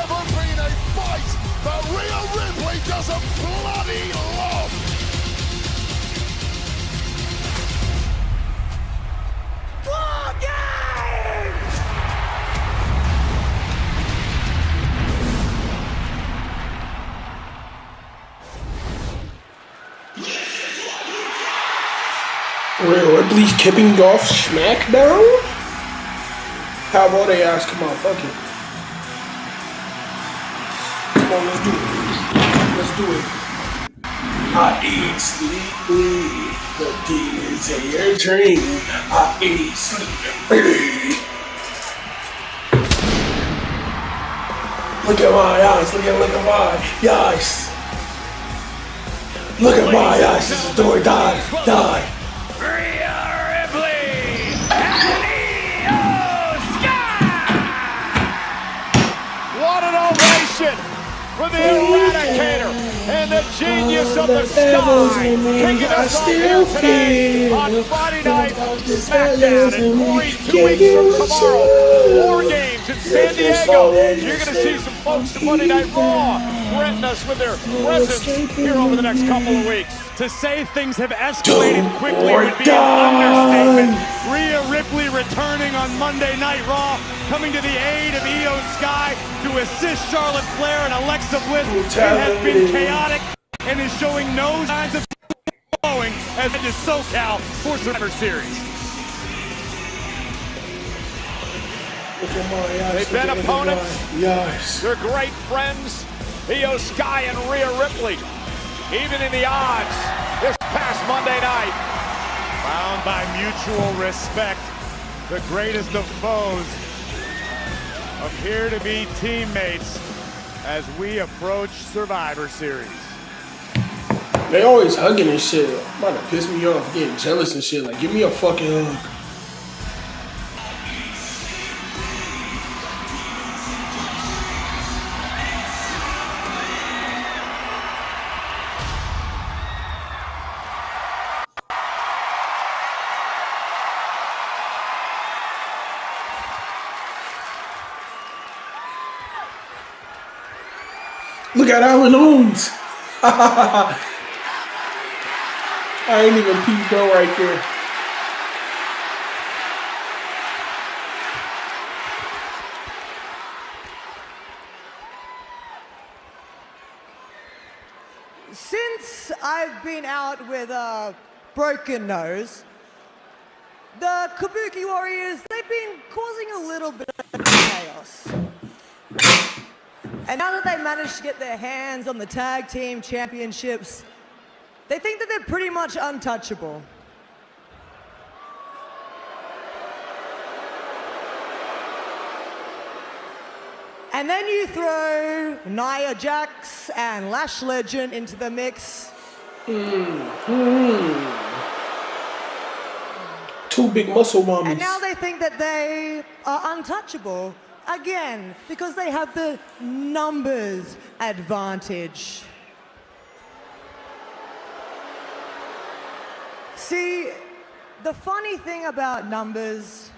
never been a fight that Rhea Ripley doesn't bloody love. War Games! Rhea Ripley's kicking off Smackdown? How about they ask him out? Fuck it. Come on, let's do it. Let's do it. I eat, sleep, breathe. The demons in your dream. I eat, sleep, breathe. Look at my eyes. Look at my eyes. Look at my eyes. This is do or die. Rhea Ripley and Io Sky! What an ovation for the Eradicator and the genius of the Sky, kicking us off here today on Friday Night Smackdown. And Corey, 2 weeks from tomorrow, War Games in San Diego. You're going to see some folks from Monday Night Raw threaten us with their presence here over the next couple of weeks. To say things have escalated quickly would be an understatement. Rhea Ripley returning on Monday Night Raw, coming to the aid of Io Sky to assist Charlotte Flair and Alexa Bliss. It has been chaotic and is showing no signs of flowing as it is SoCal for Survivor Series. They've been opponents. Yes. They're great friends. Io Sky and Rhea Ripley, even in the odds this past Monday night. Bound by mutual respect, the greatest of foes appear to be teammates as we approach Survivor Series. They always hugging and shit. About to piss me off, getting jealous and shit. Like, give me a fucking hug. Look at Alan Owens. I ain't even peeped though right there. Since I've been out with a broken nose, the Kabuki Warriors, they've been causing a little bit of chaos. And now that they managed to get their hands on the tag team championships, they think that they're pretty much untouchable. And then you throw Nia Jax and Lash Legend into the mix. Two big muscle mommies. And now they think that they are untouchable. Again, because they have the numbers advantage. See, the funny thing about numbers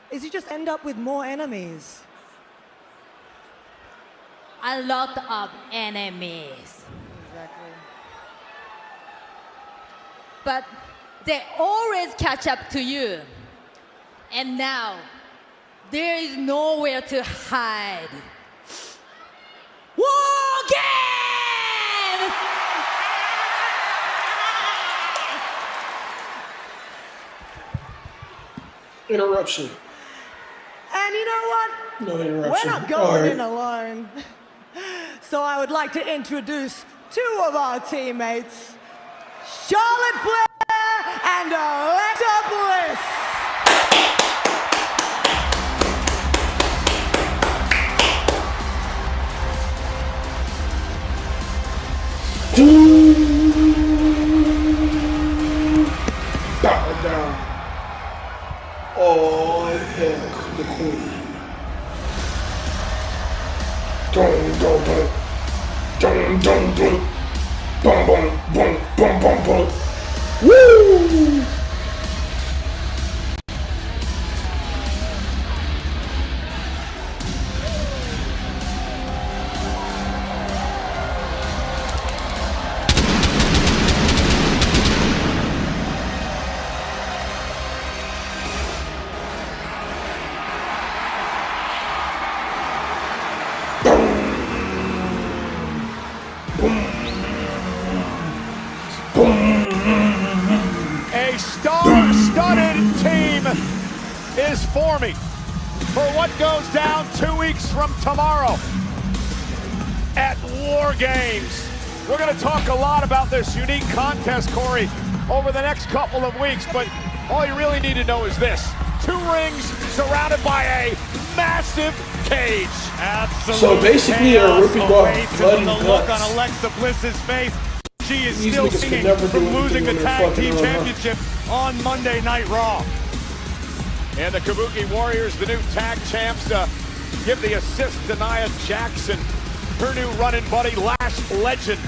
is you just end up with more enemies. A lot of enemies. Exactly. But they always catch up to you. And now, there is nowhere to hide. War Games! Interruption. And you know what? No interruption. We're not going in alone. So I would like to introduce two of our teammates, Charlotte Flair and Alexa Bliss. Down. Oh, heck, the queen. Dum, dum, dum. Dum, dum, dum. Bum, bum, bum, bum, bum, bum. Woo! A star-studded team is forming for what goes down 2 weeks from tomorrow at War Games. We're going to talk a lot about this unique contest, Corey, over the next couple of weeks, but all you really need to know is this. 2 rings surrounded by a massive cage. Absolutely. So basically, they're ripping off bloody the look guts. on Alexa Bliss's face. She is These still niggas can singing never do from losing anything the when they're tag team fucking around. championship on Monday Night Raw. And the Kabuki Warriors, the new tag champs, give the assist to Nia Jackson, her new running buddy, Lash Legend.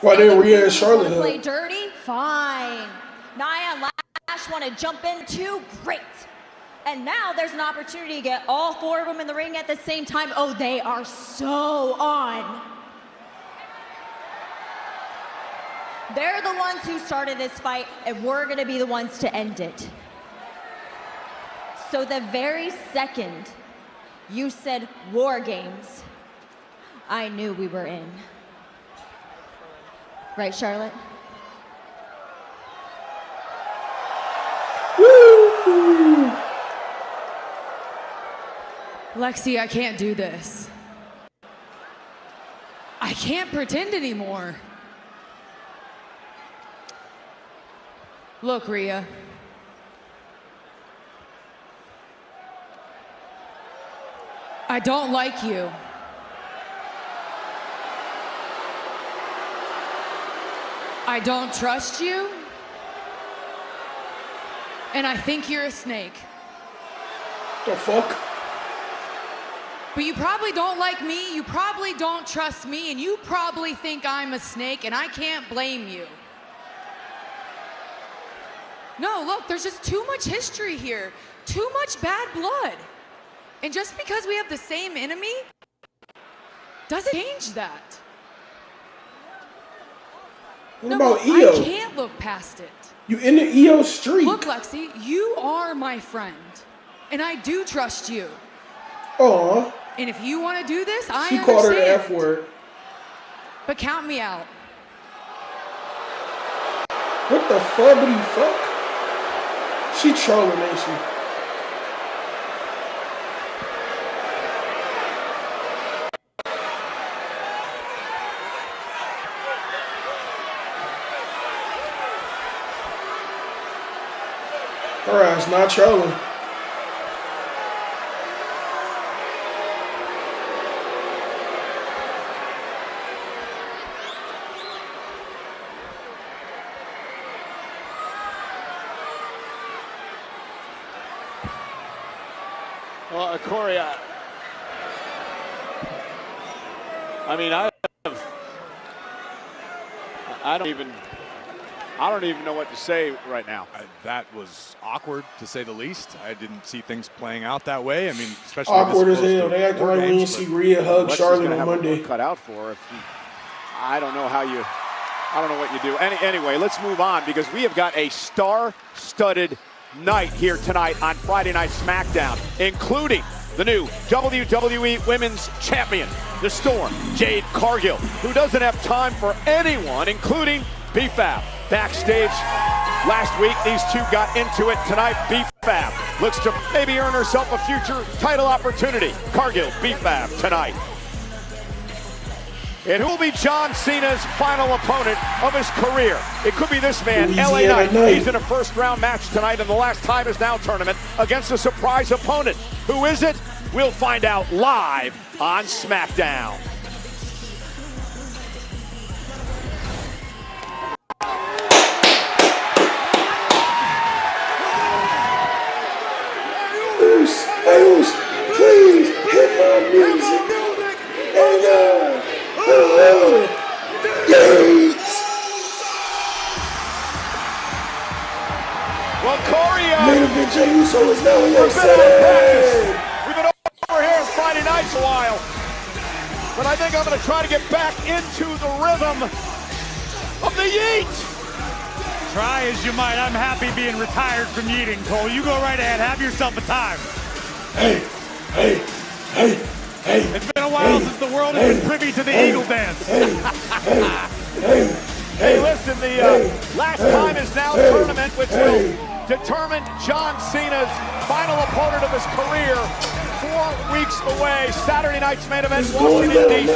Why didn't Rhea and Charlotte Play help? dirty? Fine. Nia and Lash want to jump in too? Great. And now there's an opportunity to get all 4 of them in the ring at the same time. Oh, they are so on. They're the ones who started this fight, and we're going to be the ones to end it. So the very second you said War Games, I knew we were in. Right, Charlotte? Woo! Lexi, I can't do this. I can't pretend anymore. Look, Rhea. I don't like you. I don't trust you. And I think you're a snake. The fuck? But you probably don't like me, you probably don't trust me, and you probably think I'm a snake, and I can't blame you. No, look, there's just too much history here, too much bad blood. And just because we have the same enemy, doesn't change that. What No, about Io? I can't look past it. You in the Io streak. Look, Lexi, you are my friend, and I do trust you. Aw. And if you want to do this, I She understand. called her the F word. But count me out. What the fubbity fuck? She trolling, ain't she? Her ass not trolling. Well, Corey, I mean, I don't even know what to say right now. That was awkward, to say the least. I didn't see things playing out that way. I mean, especially Awkward this as close hell. to They acting War like we didn't Games, see but Rhea hug Lexi's Charlotte gonna on have Monday. cut out for if I don't know how you. I don't know what you do. Anyway, let's move on because we have got a star-studded night here tonight on Friday Night Smackdown, including the new WWE Women's Champion, the Storm, Jade Cargill, who doesn't have time for anyone, including B-Fab. Backstage last week, these two got into it. Tonight, B-Fab looks to maybe earn herself a future title opportunity. Cargill, B-Fab tonight. And who will be John Cena's final opponent of his career? It could be this man, LA Knight. He's in a first-round match tonight in the last Time Is Now tournament against a surprise opponent. Who is it? We'll find out live on Smackdown. Ayos, please hit my music. And Yates. Well, Corey, Main event Jey Uso is now in your we've been on practice. city. We've been but I think I'm going to try to get back into the rhythm of the yeet. Try as you might. I'm happy being retired from yeeting, Cole. You go right ahead. Have yourself a time. Hey. It's been a while since the world has been privy to the Eagle Dance. Hey, listen, the last time is now tournament, which will determine John Cena's final opponent of his career. 4 weeks away, Saturday night's main event, Washington, D.C.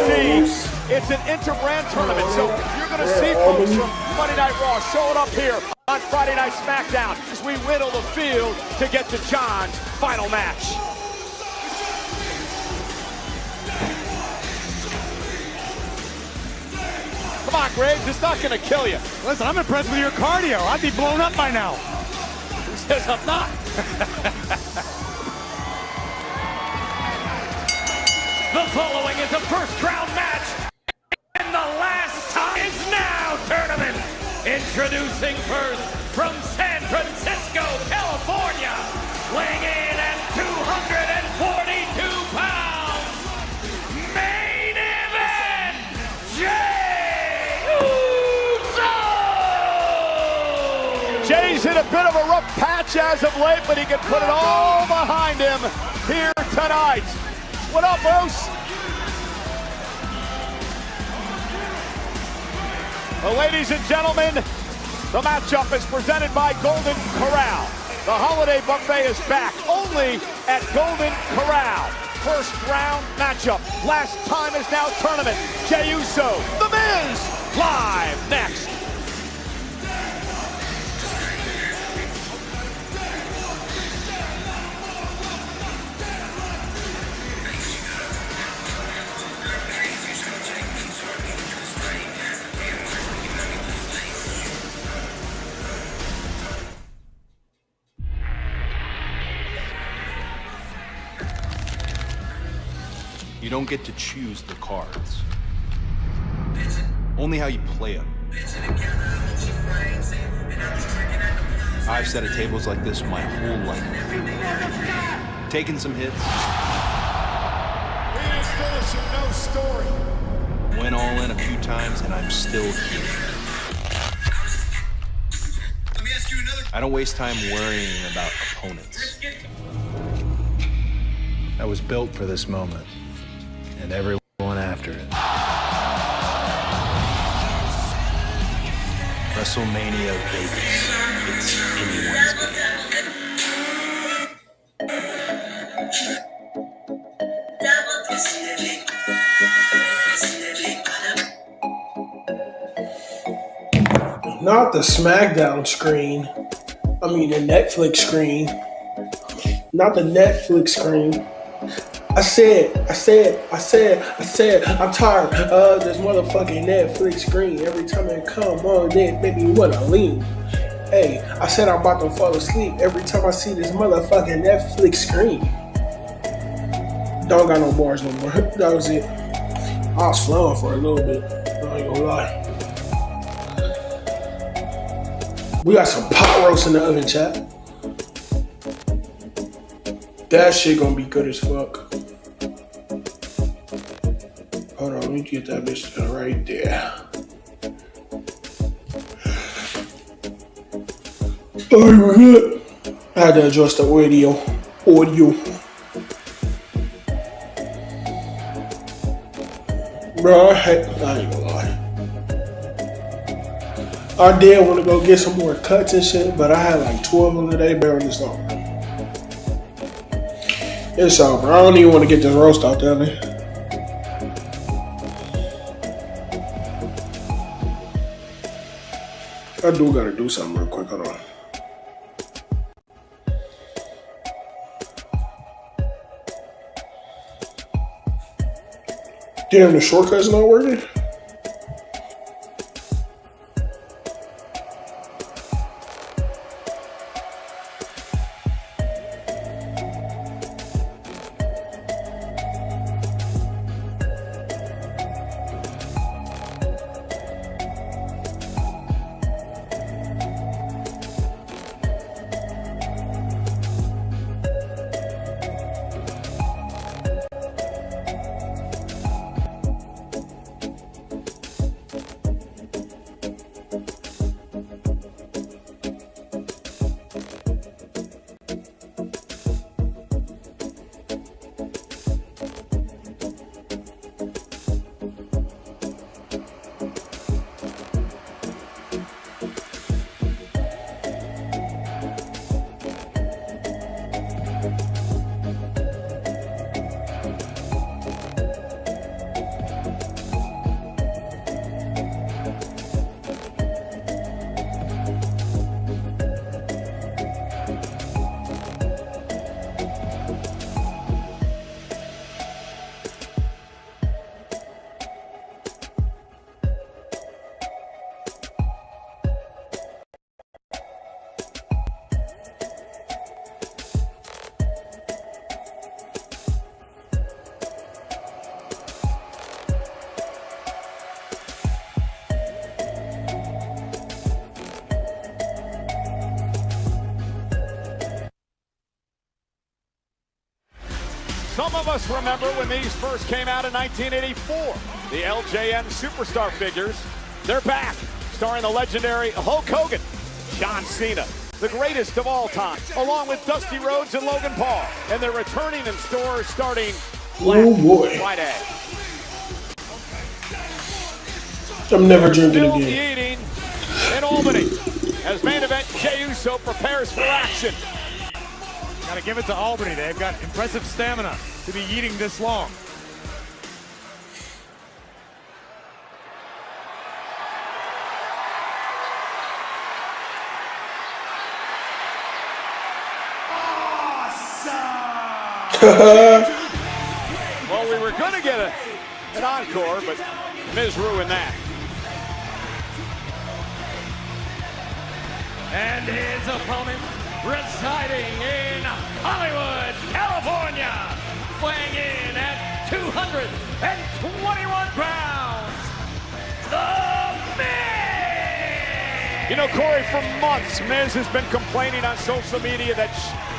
It's an inter-brand tournament, so you're going to see folks from Monday Night Raw showing up here on Friday Night Smackdown as we whittle the field to get to John's final match. Come on, Graves, it's not going to kill you. Listen, I'm impressed with your cardio. I'd be blown up by now. He says I'm not. The following is a first-round match, and the last time is now tournament. Introducing first from San Francisco, California, weighing in at 242 pounds, main event, Jey Uso! Jay's in a bit of a rough patch as of late, but he can put it all behind him here tonight. What up, Bruce? Well, ladies and gentlemen, the matchup is presented by Golden Corral. The holiday buffet is back only at Golden Corral. First round matchup. Last time is now tournament. Jey Uso, The Miz, live next. You don't get to choose the cards. Only how you play them. I've sat at tables like this my whole life. Taken some hits. He is finishing no story. Went all in a few times and I'm still here. I don't waste time worrying about opponents. I was built for this moment. And everyone after it. WrestleMania Vegas. It's anyone's game. Not the Smackdown screen. I mean the Netflix screen. Not the Netflix screen. I said, I'm tired of this motherfucking Netflix screen. Every time it come on, it make me wanna lean. Hey, I said I'm about to fall asleep every time I see this motherfucking Netflix screen. Don't got no bars no more. That was it. I was flowing for a little bit. I ain't gonna lie. We got some pot roast in the oven, chat. That shit gonna be good as fuck. Hold on, let me get that bitch right there. Oh, we're good. I had to adjust the audio. Bro, I ain't gonna lie. I did want to go get some more cuts and shit, but I had like 12 on the day. Bear on this over. It's over. I don't even want to get this roast out there, man. I do gotta do something real quick. Hold on. Damn, the shortcut's not working? Some of us remember when these first came out in 1984. The LJN Superstar figures, they're back, starring the legendary Hulk Hogan, John Cena, the greatest of all time, along with Dusty Rhodes and Logan Paul. And they're returning in stores starting Friday. I'm never drinking again. Eating in Albany as main event Jey Uso prepares for action. Gotta give it to Albany. They've got impressive stamina to be eating this long. Well, we were going to get an encore, but Miz ruined that. And his opponent, residing in Hollywood, California, weighing in at 221 pounds, The Miz! You know, Corey, for months, Miz has been complaining on social media that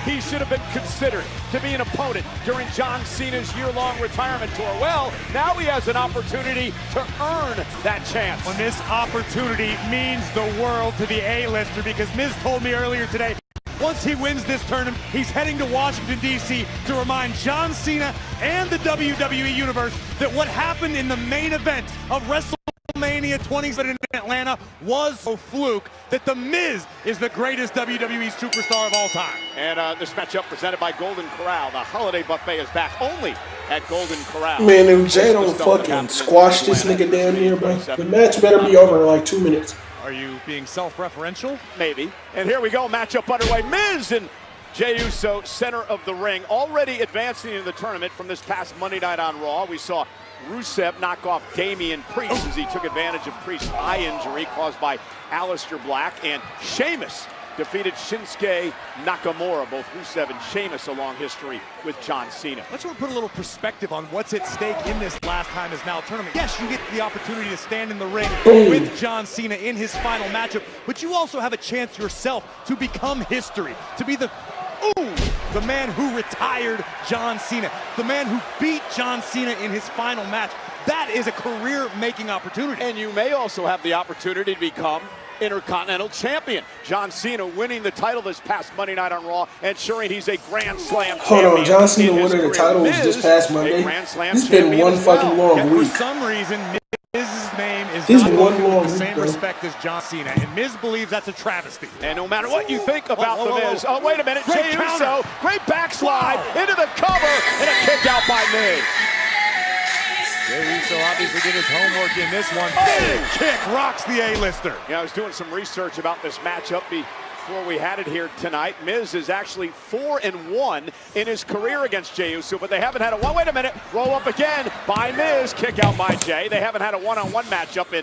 he should have been considered to be an opponent during John Cena's year-long retirement tour. Well, now he has an opportunity to earn that chance. Well, this opportunity means the world to the A-lister, because Miz told me earlier today, once he wins this tournament, he's heading to Washington, D.C. to remind John Cena and the WWE Universe that what happened in the main event of WrestleMania 27 in Atlanta was a fluke, that The Miz is the greatest WWE superstar of all time. And this matchup presented by Golden Corral. The holiday buffet is back only at Golden Corral. Man, if Jay don't fucking squash this nigga damn near, bro, the match better be over in like 2 minutes. Are you being self-referential? Maybe. And here we go, matchup underway. Miz and Jey Uso, center of the ring, already advancing in the tournament from this past Monday night on Raw. We saw Rusev knock off Damian Priest as he took advantage of Priest's eye injury caused by Aleister Black, and Sheamus defeated Shinsuke Nakamura. Both Rusev and Sheamus a long history with John Cena. Let's put a little perspective on what's at stake in this last time is now tournament. Yes, you get the opportunity to stand in the ring with John Cena in his final matchup, but you also have a chance yourself to become history, to be the man who retired John Cena, the man who beat John Cena in his final match. That is a career-making opportunity. And you may also have the opportunity to become Intercontinental Champion. John Cena winning the title this past Monday night on Raw, ensuring he's a Grand Slam champion. Hold on, John Cena winning the title was this past Monday. It's been one fucking long week. For some reason, Miz's name is He's not one given long the week, same bro. respect as John Cena, and Miz believes that's a travesty. And no matter what you think about The Miz, oh, wait a minute, Great Jey counter. Uso, great backslide into the cover, and a kick out by Miz. Jey Uso obviously did his homework in this one. Big kick rocks the A-lister. Yeah, I was doing some research about this matchup before we had it here tonight. Miz is actually 4-1 in his career against Jey Uso, but they haven't had a wait a minute, roll up again by Miz, kick out by Jey. They haven't had a one-on-one matchup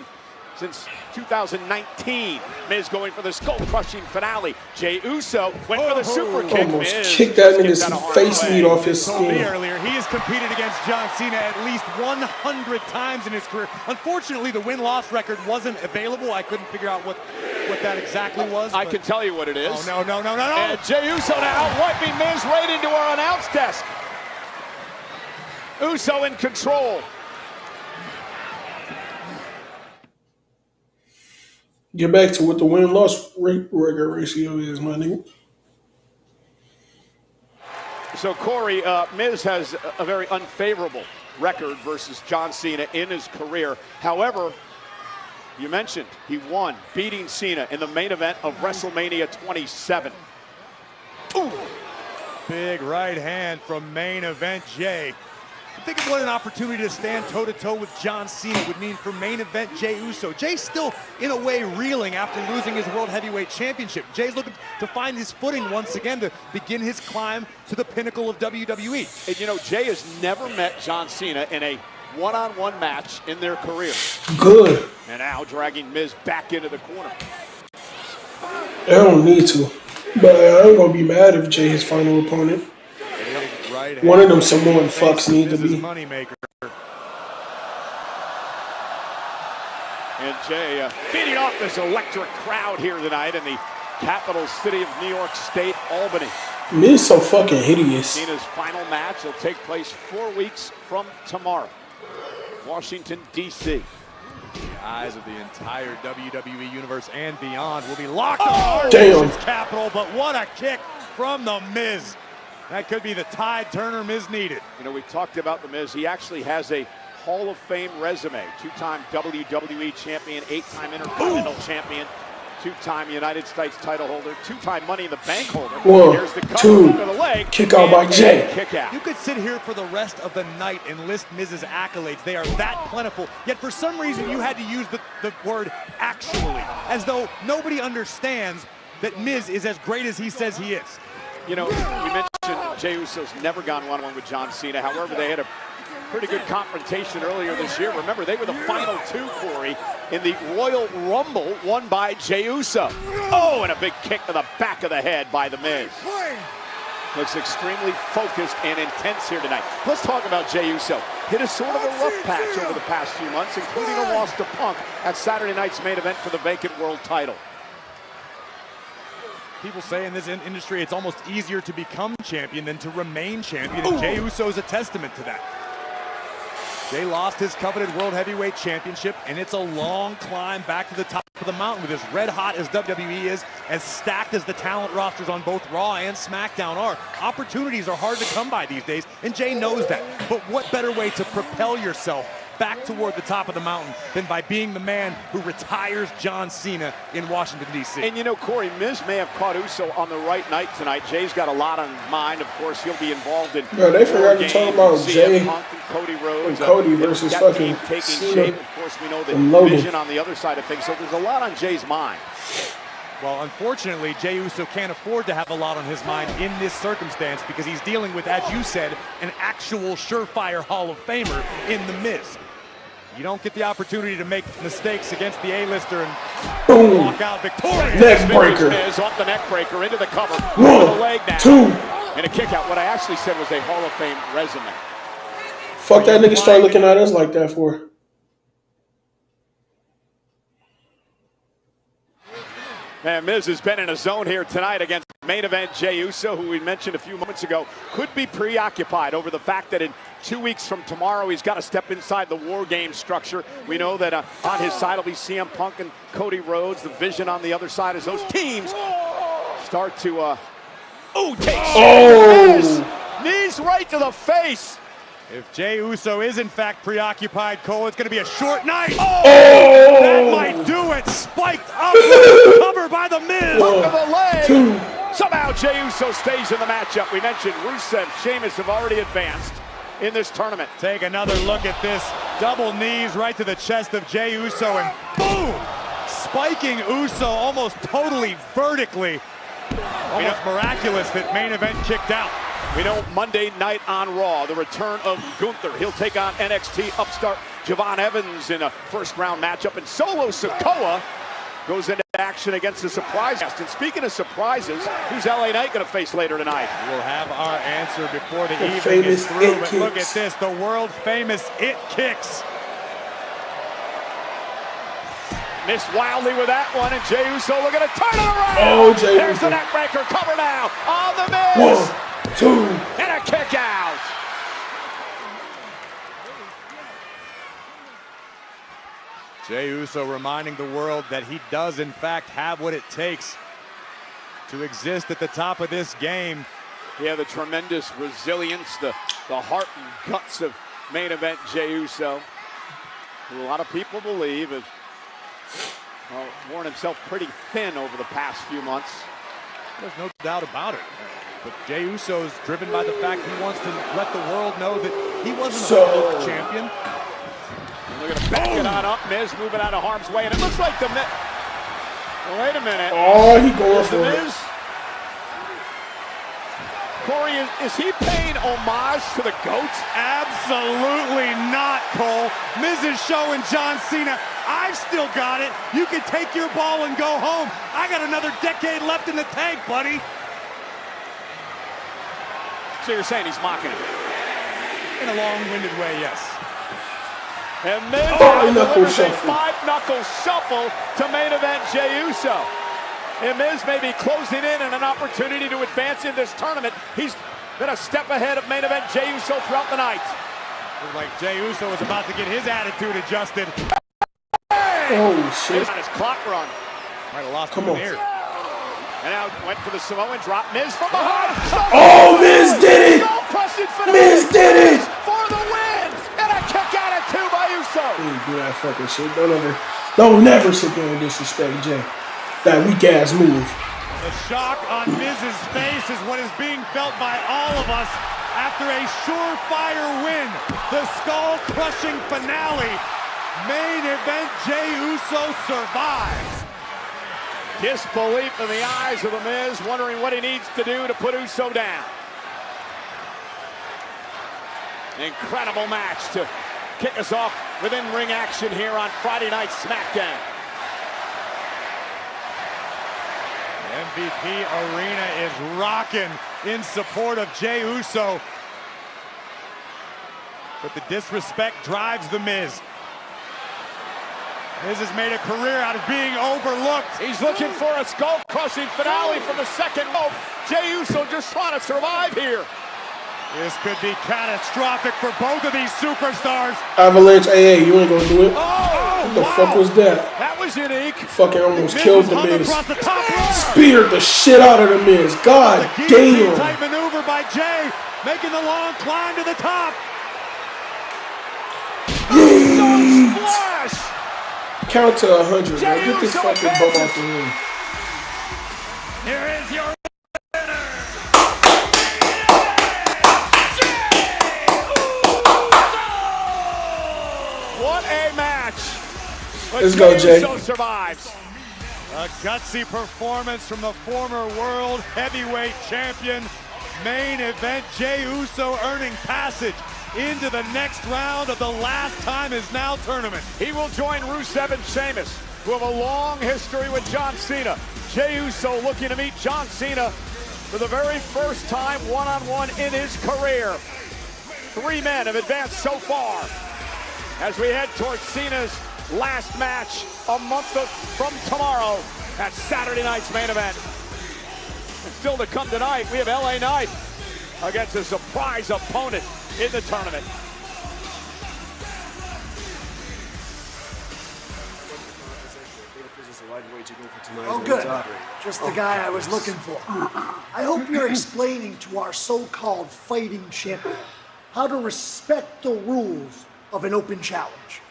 since 2019. Miz going for the skull-crushing finale. Jey Uso went for the super kick. Almost Miz kicked that skipped nigga's out a hard face way. meat off his Told me skin. earlier, he has competed against John Cena at least 100 times in his career. Unfortunately, the win-loss record wasn't available. I couldn't figure out what that exactly was. I can tell you what it is. Oh, no. And Jey Uso now wiping Miz right into our announce desk. Uso in control. Get back to what the win-loss record ratio is, my nigga. So, Corey, Miz has a very unfavorable record versus John Cena in his career. However, you mentioned he won, beating Cena in the main event of WrestleMania 27. Ooh. Big right hand from main event Jey. Think of what an opportunity to stand toe-to-toe with John Cena would mean for main event Jey Uso. Jey's still, in a way, reeling after losing his World Heavyweight Championship. Jey's looking to find his footing once again to begin his climb to the pinnacle of WWE. And you know, Jey has never met John Cena in a one-on-one match in their career. Good. And now dragging Miz back into the corner. I don't need to. But I ain't gonna be mad if Jay his final opponent. Right One of them Samoan fucks need to be. Moneymaker. And Jey feeding off this electric crowd here tonight in the capital city of New York State, Albany. Miz so fucking hideous. Cena's final match will take place 4 weeks from tomorrow. Washington, D.C. The eyes of the entire WWE Universe and beyond will be locked on damn. capital, but what a kick from The Miz. That could be the tide turner Miz needed. You know, we talked about The Miz. He actually has a Hall of Fame resume. 2-time WWE champion, 8-time Intercontinental champion, 2-time United States title holder, 2-time Money in the Bank holder. Here's the cover over the leg. Kick out by Jay. Kick out. You could sit here for the rest of the night and list Miz's accolades. They are that plentiful. Yet for some reason you had to use the word actually, as though nobody understands that Miz is as great as he says he is. You know, we mentioned Jey Uso's never gone one-on-one with John Cena. However, they had a pretty good confrontation earlier this year. Remember, they were the final two, Corey, in the Royal Rumble, won by Jey Uso. Oh, and a big kick to the back of the head by The Miz. Looks extremely focused and intense here tonight. Let's talk about Jey Uso. Hit a sort of a rough patch over the past few months, including a loss to Punk at Saturday night's main event for the vacant world title. People say in this industry it's almost easier to become champion than to remain champion, and Jey Uso is a testament to that. Jey lost his coveted World Heavyweight Championship, and it's a long climb back to the top of the mountain with as red hot as WWE is, as stacked as the talent rosters on both Raw and Smackdown are. Opportunities are hard to come by these days, and Jey knows that. But what better way to propel yourself back toward the top of the mountain than by being the man who retires John Cena in Washington, D.C. And you know, Corey, Miz may have caught Uso on the right night tonight. Jay's got a lot on his mind. Of course, he'll be involved in. Bro, they forgot to talk about Jay Punk and Cody Rhodes. Cody versus that fucking team taking Cena. shape. Of course, we know the vision on the other side of things. So there's a lot on Jay's mind. Well, unfortunately, Jey Uso can't afford to have a lot on his mind in this circumstance because he's dealing with, as you said, an actual surefire Hall of Famer in The Miz. You don't get the opportunity to make mistakes against the A-lister and boom, walk out victorious. Neck breaker. Miz off the neck breaker into the cover. One, the leg now. two. And a kick out. What I actually said was a Hall of Fame resume. Fuck that nigga start looking at us like that for. And Miz has been in a zone here tonight against main event Jey Uso, who we mentioned a few moments ago, could be preoccupied over the fact that in 2 weeks from tomorrow, he's got to step inside the War Games structure. We know that on his side will be CM Punk and Cody Rhodes. The vision on the other side is those teams start to, knees right to the face. If Jey Uso is in fact preoccupied, Cole, it's going to be a short night. That might do it. Spiked up, cover by The Miz. Look at the leg. Somehow Jey Uso stays in the matchup. We mentioned Rusev, Sheamus have already advanced in this tournament. Take another look at this. Double knees right to the chest of Jey Uso, and boom! Spiking Uso almost totally vertically. Almost miraculous that main event kicked out. We know Monday night on Raw, the return of Gunther. He'll take on NXT upstart Javon Evans in a first-round matchup. And Solo Sikoa goes into action against a surprise guest. And speaking of surprises, who's LA Knight going to face later tonight? We'll have our answer before the evening is through. But look at this, the world-famous It Kicks. Missed wildly with that one, and Jey Uso looking to turn it around. Oh, Jey There's Uso. the neckbreaker, cover now on The Miz. 1, 2. And a kick out. Jey Uso reminding the world that he does in fact have what it takes to exist at the top of this game. Yeah, the tremendous resilience, the heart and guts of main event Jey Uso, who a lot of people believe has worn himself pretty thin over the past few months. There's no doubt about it. But Jey Uso's driven by the fact he wants to let the world know that he wasn't a folk champion. And they're going to back it on up. Miz moving out of harm's way, and it looks like the Miz. Wait a minute. Oh, he going for Miz? it. Corey, is he paying homage to the GOAT? Absolutely not, Cole. Miz is showing John Cena, I've still got it. You can take your ball and go home. I got another decade left in the tank, buddy. So you're saying he's mocking him? In a long-winded way, yes. And Miz Five-knuckle delivers a shuffle. five-knuckle shuffle to main event Jey Uso. And Miz may be closing in on an opportunity to advance in this tournament. He's been a step ahead of main event Jey Uso throughout the night. Looked like Jey Uso was about to get his attitude adjusted. Oh, shit. On his clock run. Might have lost Come him on. here. And now went for the Samoan drop. Miz from behind. Oh, Miz did it! Skull-crushing finale. Miz did it! For the win! And a kick out at 2 by Uso. Don't do that fucking shit. Don't never sit there and disrespect Jay. That weak ass move. The shock on Miz's face is what is being felt by all of us after a surefire win. The skull-crushing finale. Main event, Jey Uso survives. Disbelief in the eyes of the Miz, wondering what he needs to do to put Uso down. Incredible match to kick us off with in-ring action here on Friday Night Smackdown. MVP Arena is rocking in support of Jey Uso. But the disrespect drives the Miz. Miz has made a career out of being overlooked. He's looking for a skull-crushing finale from the second rope. Jey Uso just trying to survive here. This could be catastrophic for both of these superstars. Avalanche AA, you ain't gonna do it? Oh, What the fuck was that? That was unique. Fucking almost killed the hung Miz. across the top rope. Speared the shit out of the Miz. God damn. Tight maneuver by Jey, making the long climb to the top. Splash! Count to 100, man. Get this fucking bum off the ring. Here is your winner, What a match! But Let's go, Jey. Uso survives. A gutsy performance from the former world heavyweight champion. Main event, Jey Uso earning passage into the next round of the Last Time Is Now tournament. He will join Rusev and Sheamus, who have a long history with John Cena. Jey Uso looking to meet John Cena for the very first time one-on-one in his career. 3 men have advanced so far as we head towards Cena's last match a month from tomorrow at Saturday night's main event. And still to come tonight, we have LA Knight against a surprise opponent in the tournament. Oh, good. Just the guy I was looking for. I hope you're explaining to our so-called fighting champion how to respect the rules of an open challenge.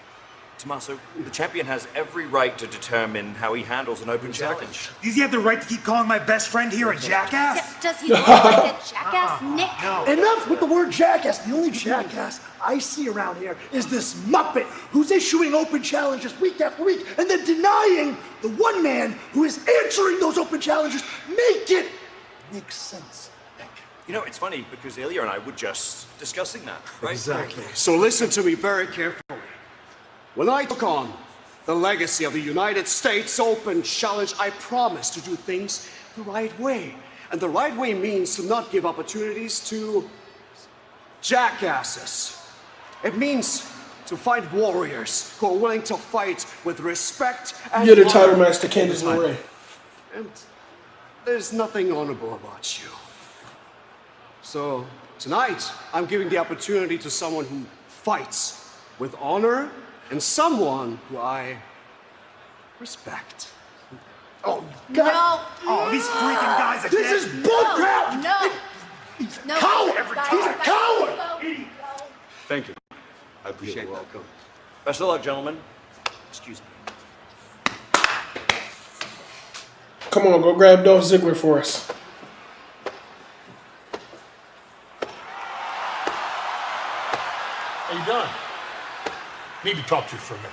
Tommaso, the champion has every right to determine how he handles an open challenge. Does he have the right to keep calling my best friend here a jackass? Does he look like a jackass, Nick? Enough with the word jackass. The only jackass I see around here is this Muppet who's issuing open challenges week after week and then denying the one man who is answering those open challenges. Make it make sense, Nick. You know, it's funny because Ilya and I were just discussing that, right? Exactly. So listen to me very carefully. When I took on the legacy of the United States Open Challenge, I promised to do things the right way. And the right way means to not give opportunities to jackasses. It means to find warriors who are willing to fight with respect and You're the title honor. match to Candice LeRae. And there's nothing honorable about you. So tonight, I'm giving the opportunity to someone who fights with honor and someone who I respect. Oh, God. No. Oh, these freaking guys again. This is bullcrap! No. No. Coward! Guys, He's a guys, coward! go. Thank you. I appreciate that. Best of luck, gentlemen. Excuse me. Come on, go grab Dolph Ziggler for us. Are you done? Need to talk to you for a minute.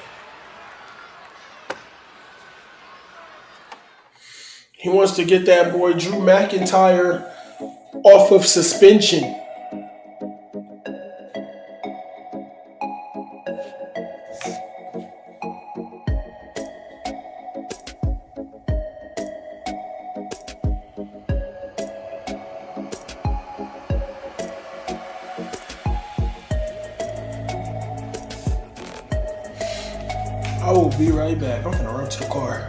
He wants to get that boy Drew McIntyre off of suspension. I will be right back. I'm gonna run to the car.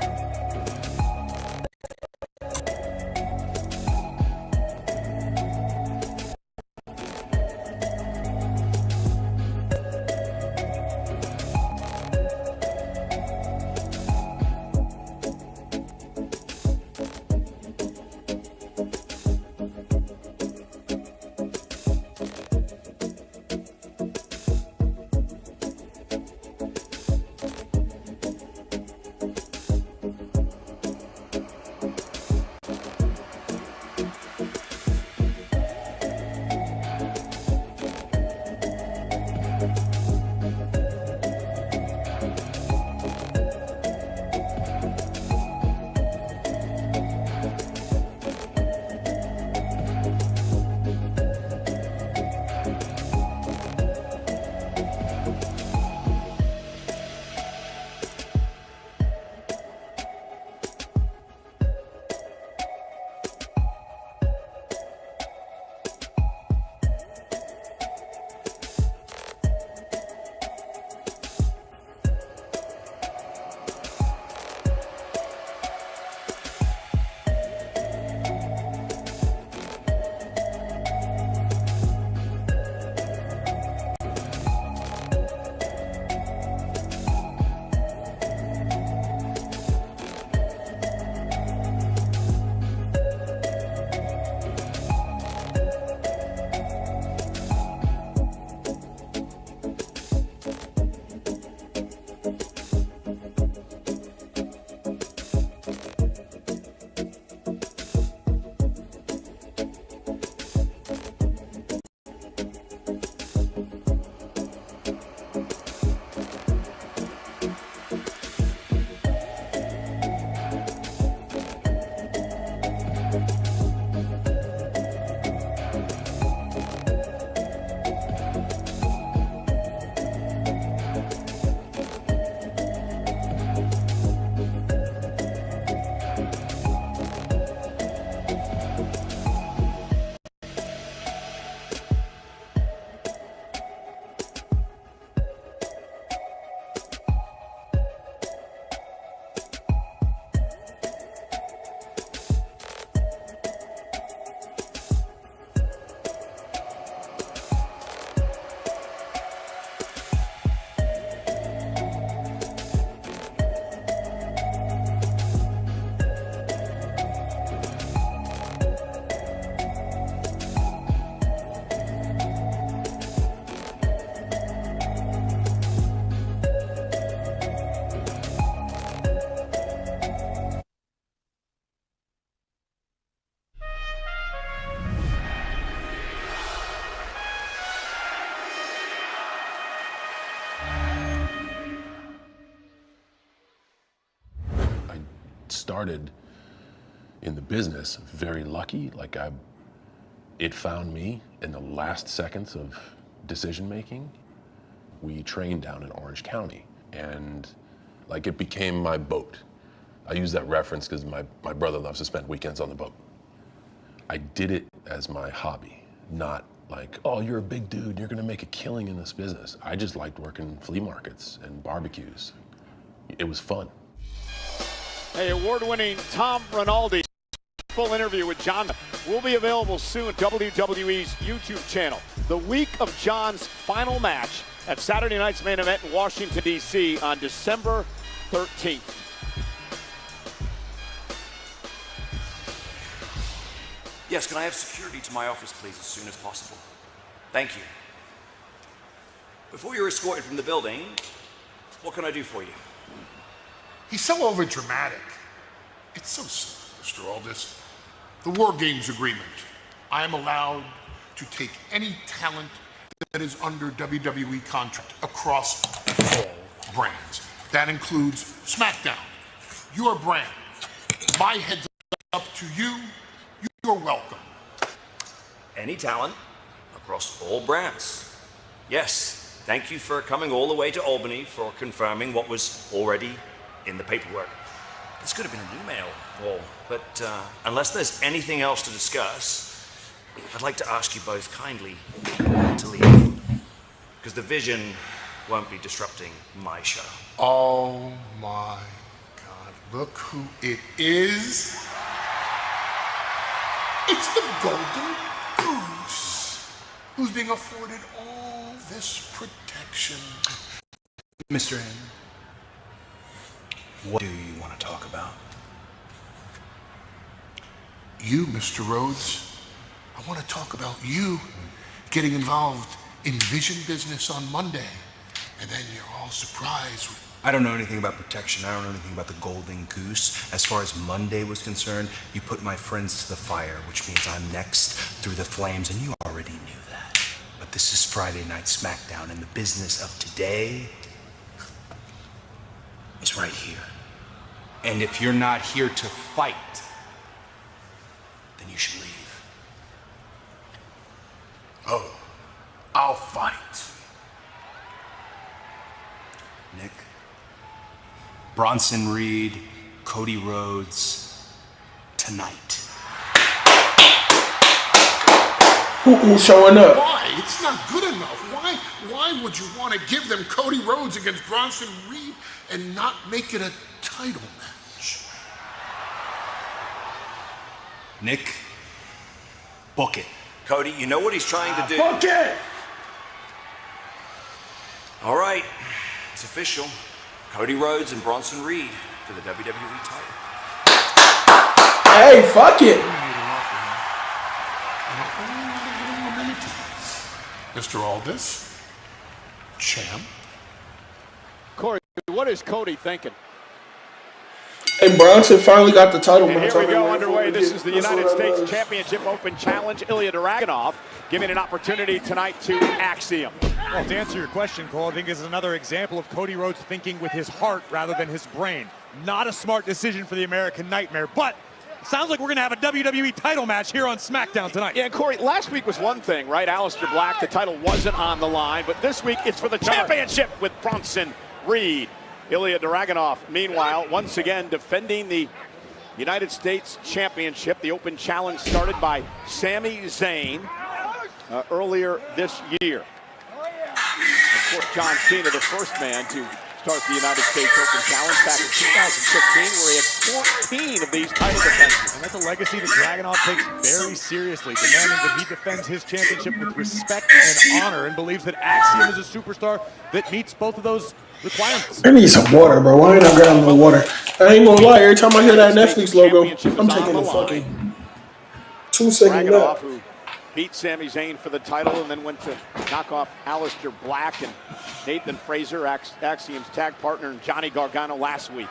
started in the business very lucky. Like it found me in the last seconds of decision making. We trained down in Orange County, and like it became my boat. I use that reference because my brother loves to spend weekends on the boat. I did it as my hobby, not like, oh, you're a big dude, you're gonna make a killing in this business. I just liked working flea markets and barbecues. It was fun. Hey, award-winning Tom Rinaldi. Full interview with John will be available soon at WWE's YouTube channel. The week of John's final match at Saturday night's main event in Washington, D.C. on December 13th. Yes, can I have security to my office, please, as soon as possible? Thank you. Before you're escorted from the building, what can I do for you? He's so overdramatic. It's so simple, Mr. Aldis. The War Games Agreement. I am allowed to take any talent that is under WWE contract across all brands. That includes Smackdown, your brand. My head's up to you. You're welcome. Any talent across all brands. Yes, thank you for coming all the way to Albany for confirming what was already in the paperwork. This could have been an email call, but unless there's anything else to discuss, I'd like to ask you both kindly to leave, because the Vision won't be disrupting my show. Oh my God, look who it is. It's the Golden Goose, who's being afforded all this protection. Mr. N, what do you want to talk about? You, Mr. Rhodes, I want to talk about you getting involved in Vision business on Monday, and then you're all surprised. I don't know anything about protection. I don't know anything about the Golden Goose. As far as Monday was concerned, you put my friends to the fire, which means I'm next through the flames, and you already knew that. But this is Friday Night Smackdown, and the business of today is right here. And if you're not here to fight, then you should leave. Oh, I'll fight. Nick, Bronson Reed, Cody Rhodes, tonight. Who's showing up? Why? It's not good enough. Why would you want to give them Cody Rhodes against Bronson Reed and not make it a title match? Nick, book it. Cody, you know what he's trying to do. Fuck it! All right, it's official. Cody Rhodes and Bronson Reed for the WWE title. Hey, fuck it! Mr. Aldis, champ. Corey, what is Cody thinking? And Bronson finally got the title And match. here we go underway. This is the United States Championship Open Challenge. Ilya Dragunov giving an opportunity tonight to Axiom. Well, to answer your question, Cole, I think this is another example of Cody Rhodes thinking with his heart rather than his brain. Not a smart decision for the American Nightmare, but it sounds like we're going to have a WWE title match here on SmackDown tonight. Yeah, Corey, last week was one thing, right? Aleister Black, the title wasn't on the line, but this week it's for the championship with Bronson Reed. Ilya Dragunov, meanwhile, once again defending the United States Championship. The Open Challenge started by Sami Zayn earlier this year. Of course, John Cena, the first man to start the United States Open Challenge back in 2016, where he had 14 of these title defenses. And that's a legacy that Dragunov takes very seriously, demanding that he defends his championship with respect and honor, and believes that Axiom is a superstar that meets both of those requirements. I need some water, bro. Why ain't I grabbing no water? I ain't gonna lie, every time I hear that Netflix logo, I'm taking a fucking 2-second nap. Who beat Sami Zayn for the title and then went to knock off Aleister Black and Nathan Frazer, Axiom's tag partner, and Johnny Gargano last week.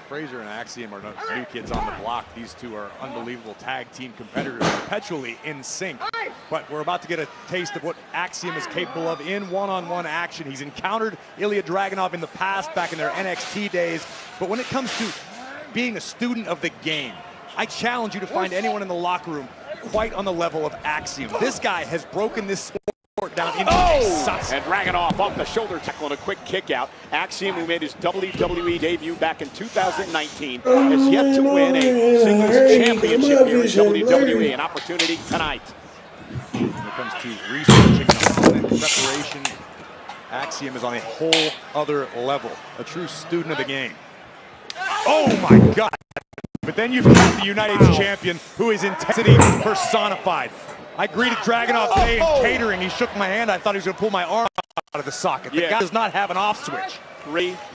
Frazer and Axiom are no new kids on the block. These two are unbelievable tag team competitors, perpetually in sync. But we're about to get a taste of what Axiom is capable of in one-on-one action. He's encountered Ilya Dragunov in the past, back in their NXT days. But when it comes to being a student of the game. I challenge you to find anyone in the locker room quite on the level of Axiom. This guy has broken this sport down into and Dragunov off the shoulder tackle and a quick kick out. Axiom, who made his WWE debut back in 2019, has yet to win a singles championship here in WWE. An opportunity tonight. When it comes to researching and preparation, Axiom is on a whole other level. A true student of the game. Oh my God. But then you've got the United States champion, who is intensity personified. I greeted Dragunov today in catering. He shook my hand. I thought he was going to pull my arm out of the socket. The guy does not have an off switch.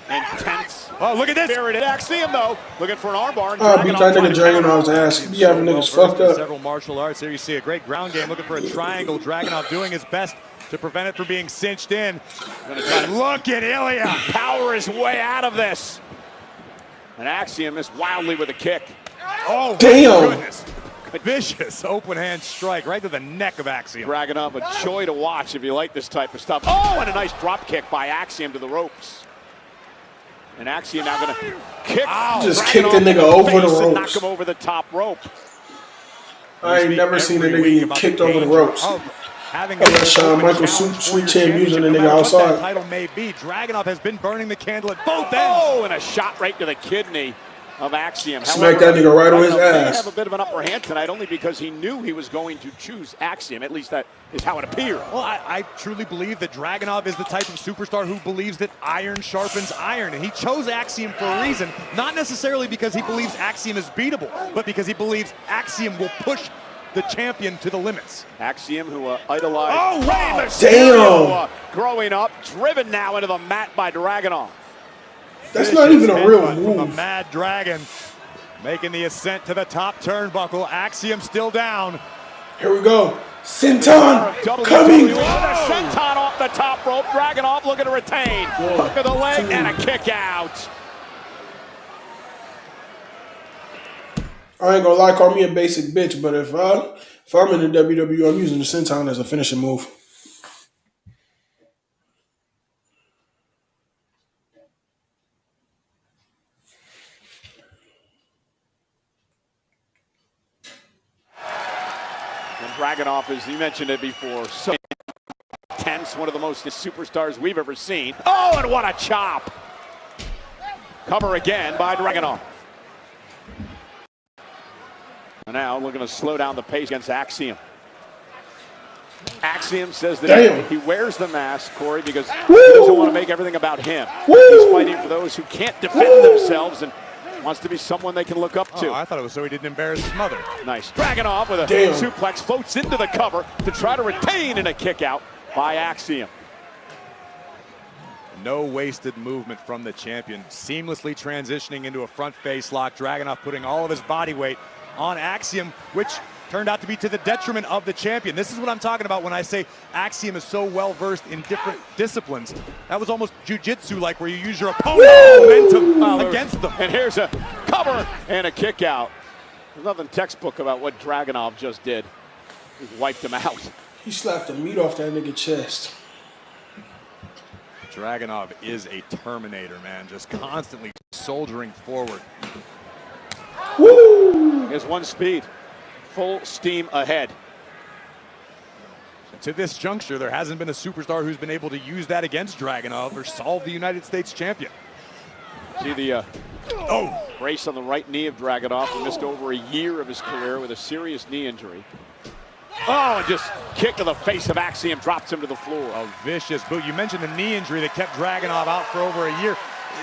Intense. Oh, look at this. Spirited Axiom, though, looking for an armbar. Oh, beat that nigga Dragunov's ass. He be having niggas fucked up. Several martial arts. There you see a great ground game, looking for a triangle. Dragunov doing his best to prevent it from being cinched in. Look at Ilya. Power his way out of this. And Axiom is wildly with a kick. Oh, damn. Goodness. Vicious open hand strike right to the neck of Axiom. Dragunov, a joy to watch if you like this type of stuff. Oh, and a nice drop kick by Axiom to the ropes. And Axiom now going to kick. Just kicked the nigga over the ropes. Knock him over the top rope. I ain't never seen a nigga get kicked over the ropes. Having that Shawn Michaels sweet chin using the nigga outside. That title may be. Dragunov has been burning the candle at both ends. Oh, and a shot right to the kidney of Axiom. Smack that nigga right on his ass. Have a bit of an upper hand tonight, only because he knew he was going to choose Axiom. At least that is how it appeared. Well, I truly believe that Dragunov is the type of superstar who believes that iron sharpens iron, and he chose Axiom for a reason, not necessarily because he believes Axiom is beatable, but because he believes Axiom will push the champion to the limits. Axiom, who idolized. Oh, wow. Damn. Growing up, driven now into the mat by Dragunov. That's not even a real move. From the Mad Dragon, making the ascent to the top turnbuckle. Axiom still down. Here we go. Senton coming. The senton off the top rope. Dragunov looking to retain. Look at the leg and a kick out. I ain't gonna lie, call me a basic bitch, but if I'm in the WWE, I'm using the senton as a finishing move. And Dragunov, as you mentioned it before, so intense, one of the most superstars we've ever seen. Oh, and what a chop! Cover again by Dragunov. And now looking to slow down the pace against Axiom. Axiom says that he wears the mask, Corey, because he doesn't want to make everything about him. He's fighting for those who can't defend themselves and wants to be someone they can look up to. I thought it was so he didn't embarrass his mother. Nice. Dragunov with a suplex, floats into the cover to try to retain, and a kick out by Axiom. No wasted movement from the champion. Seamlessly transitioning into a front face lock. Dragunov putting all of his body weight on Axiom, which turned out to be to the detriment of the champion. This is what I'm talking about when I say Axiom is so well versed in different disciplines. That was almost jiu-jitsu-like, where you use your opponent's momentum against them. And here's a cover and a kick out. There's nothing textbook about what Dragunov just did. He wiped him out. He slapped the meat off that nigga chest. Dragunov is a Terminator, man, just constantly soldiering forward. Woo! Here's one speed. Full steam ahead. To this juncture, there hasn't been a superstar who's been able to use that against Dragunov or solve the United States champion. See the brace on the right knee of Dragunov, who missed over a year of his career with a serious knee injury. Oh, and just kick to the face of Axiom, drops him to the floor. A vicious boot. You mentioned the knee injury that kept Dragunov out for over a year.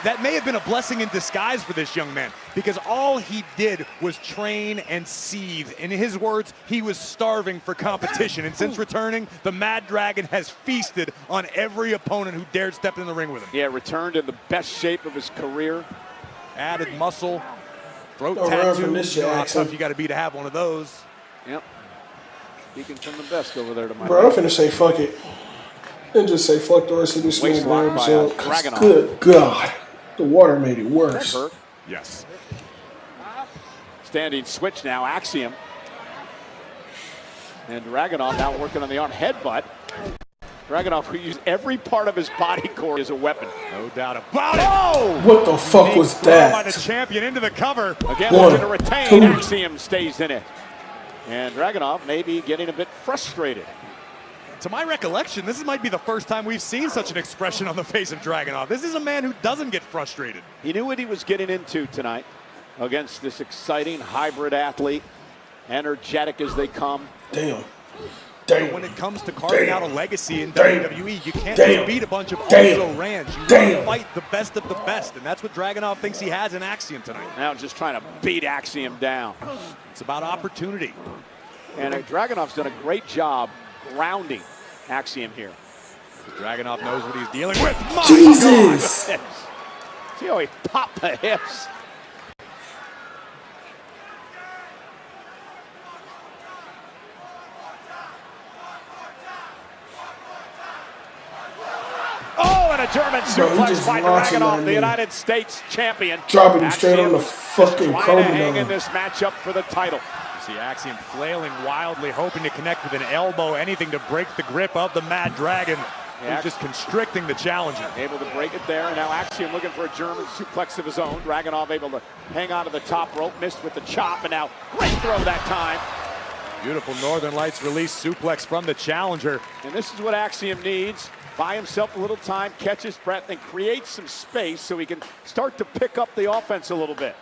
That may have been a blessing in disguise for this young man, because all he did was train and seethe. In his words, he was starving for competition. And since returning, the Mad Dragon has feasted on every opponent who dared step in the ring with him. Yeah, returned in the best shape of his career. Added muscle, throat tattoo. How tough you got to be to have one of those. Yep. Speaking from the best over there to my Bro, I'm finna say fuck it. And just say fuck the rest of this Waist Smackdown. lock by So, Dragunov. good God. The water made it worse. Yes. Standing switch now, Axiom. And Dragunov now working on the arm headbutt. Dragunov, who used every part of his body core as a weapon. No doubt about it. Oh! What the fuck was that? By the champion into the cover. Again, One, looking to retain. two. Axiom stays in it. And Dragunov may be getting a bit frustrated. To my recollection, this might be the first time we've seen such an expression on the face of Dragunov. This is a man who doesn't get frustrated. He knew what he was getting into tonight against this exciting hybrid athlete, energetic as they come. Damn. But when it comes to carving out a legacy in WWE, you can't just beat a bunch of also-rans. You want to fight the best of the best, and that's what Dragunov thinks he has in Axiom tonight. Now just trying to beat Axiom down. It's about opportunity. And Dragunov's done a great job grounding Axiom here. Dragunov knows what he's dealing with. My Jesus! God. See how he popped the hips. Oh, and a German suplex by Dragunov, the United States champion. Dropping him straight on the fucking trying to Kobe hang in line. this matchup for the title. You see Axiom flailing wildly, hoping to connect with an elbow, anything to break the grip of the Mad Dragon. He's just constricting the challenger. Able to break it there, and now Axiom looking for a German suplex of his own. Dragunov able to hang on to the top rope, missed with the chop, and now great throw that time. Beautiful Northern Lights release suplex from the challenger. And this is what Axiom needs. Buy himself a little time, catch his breath, and create some space so he can start to pick up the offense a little bit.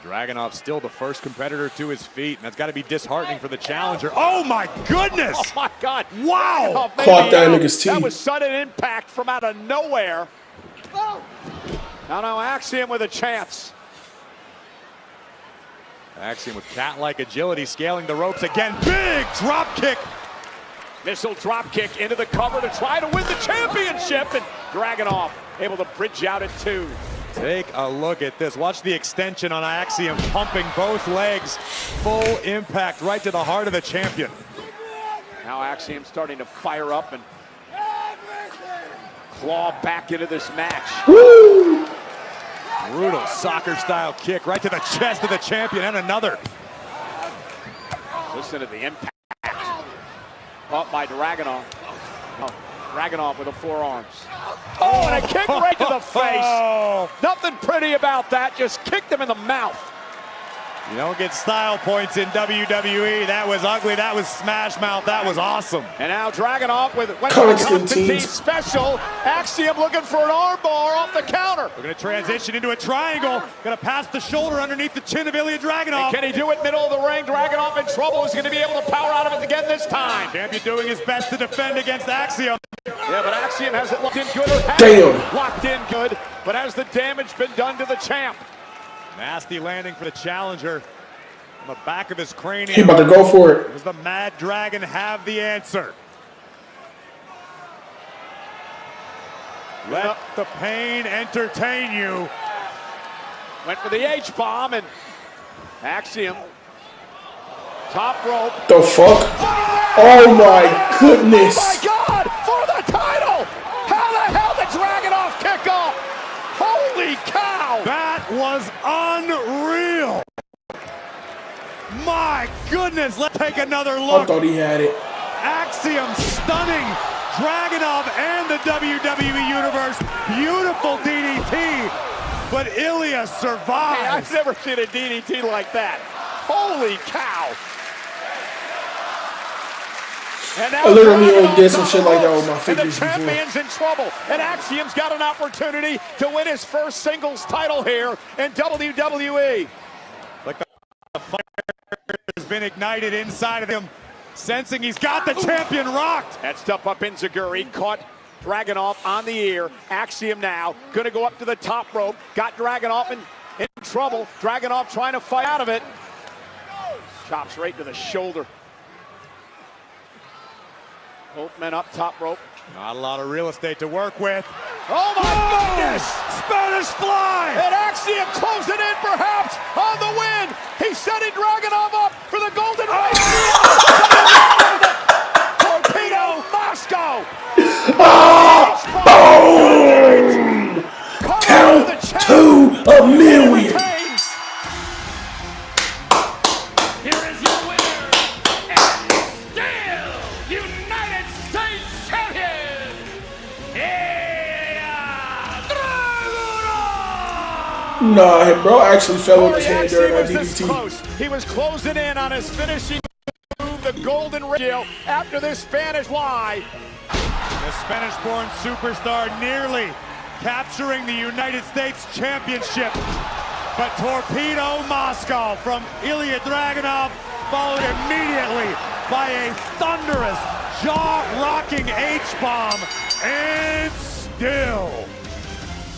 Dragunov still the first competitor to his feet, and that's got to be disheartening for the challenger. Oh my goodness! Oh my God! Wow! Caught that nigga's teeth. That was sudden impact from out of nowhere. Now Axiom with a chance. Axiom with cat-like agility, scaling the ropes again. Big drop kick. Missile drop kick into the cover to try to win the championship, and Dragunov able to bridge out at 2. Take a look at this. Watch the extension on Axiom, pumping both legs. Full impact right to the heart of the champion. Now Axiom starting to fire up and claw back into this match. Woo! Brutal soccer-style kick right to the chest of the champion, and another. Listen to the impact. Caught by Dragunov. Oh, Dragunov with the forearms. Oh, and a kick right to the face. Nothing pretty about that. Just kicked him in the mouth. You don't get style points in WWE. That was ugly. That was smash mouth. That was awesome. And now Dragunov with Constantine special. Axiom looking for an armbar off the counter. We're going to transition into a triangle. Going to pass the shoulder underneath the chin of Ilya Dragunov. And can he do it middle of the ring? Dragunov in trouble. Is going to be able to power out of it again this time. Champion doing his best to defend against Axiom. Yeah, but Axiom has it locked in good. Or Damn. Locked in good. But has the damage been done to the champ? Nasty landing for the challenger. On the back of his cranium. He about to go for it. Does the Mad Dragon have the answer? Let the pain entertain you. Went for the H-bomb, and Axiom. Top rope. The fuck? Oh my goodness. Oh my God! For the title! How the hell did Dragunov kick off? Holy cow! That was unreal. My goodness, let's take another look. I thought he had it. Axiom stunning Dragunov and the WWE Universe. Beautiful DDT, but Ilya survives. Hey, I've never seen a DDT like that. Holy cow! And now I literally only did some shit like that with my fingers before. before. And the champion's in trouble. And Axiom's got an opportunity to win his first singles title here in WWE. Like the fire has been ignited inside of him, sensing he's got the champion rocked. That stuff up in Zaguri, caught Dragunov on the ear. Axiom now going to go up to the top rope. Got Dragunov in trouble. Dragunov trying to fight out of it. Chops right to the shoulder. Both men up top rope. Not a lot of real estate to work with. Oh my goodness! Spanish fly! And Axiom closing in perhaps on the win. He's setting Dragunov up for the Golden Race. Torpedo Moscow. Boom! Count to a million. Here is your winner, Nah, bro actually fell on his head during that He was this DDT. close. He was closing in on his finishing move, the golden ratio, after this Spanish Y. The Spanish-born superstar nearly capturing the United States Championship. But Torpedo Moscow from Ilya Dragunov followed immediately by a thunderous, jaw-rocking H-bomb. And still.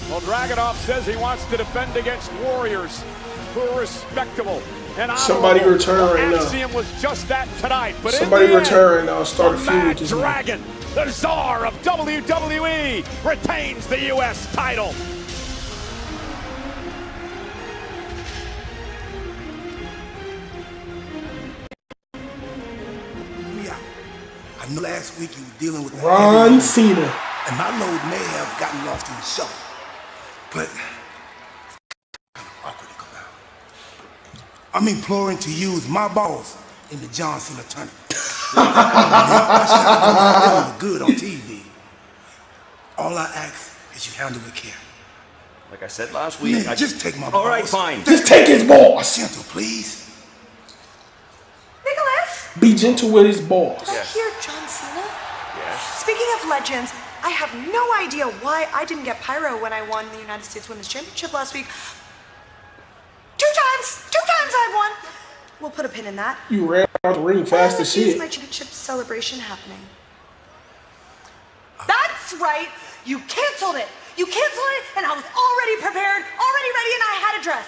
Well, Dragunov says he wants to defend against warriors who are respectable and honorable. Somebody return right now. Axiom was just that tonight. But Somebody in the return end, and I'll start a the feud Mad with this man. Dragon, the czar of WWE, retains the U.S. title. I know last week you were dealing with the Ron Cena. and my load may have gotten lost in the shuffle, but kind of awkward to come out. I'm imploring to use my balls in the John Cena tournament. I shot look good on TV. All I ask is you handle with care. Like I said last week, Man, just take my balls. All right, fine. Just take his balls. Gentle, please. Nicholas? Be gentle with his balls. Did I hear John Cena? Yes. Speaking of legends, I have no idea why I didn't get pyro when I won the United States Women's Championship last week. Two times I've won. We'll put a pin in that. You ran out the ring fast as Is shit. my championship celebration happening? That's right. You canceled it. You canceled it, and I was already prepared, already ready, and I had a dress.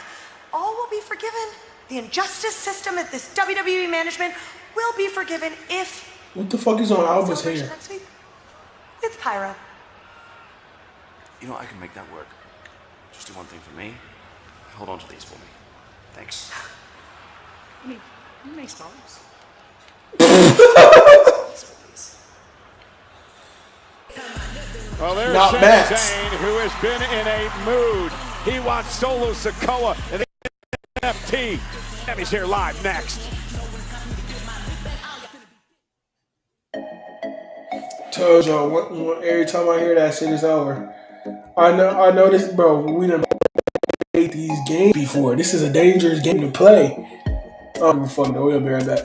All will be forgiven. The injustice system at this WWE management will be forgiven if What the fuck is on Alba's hair? next week with pyro. You know, I can make that work. Just do one thing for me. Hold on to these for me. Thanks. I mean, you make balls. Well, there's Not Sami bad. Zayn, who has been in a mood. He wants Solo Sikoa and NFT. Sami's here live next. Told y'all, every time I hear that shit, it's over. I know this, bro. We done played these games before. This is a dangerous game to play. I don't give a fuck though. We'll be right back.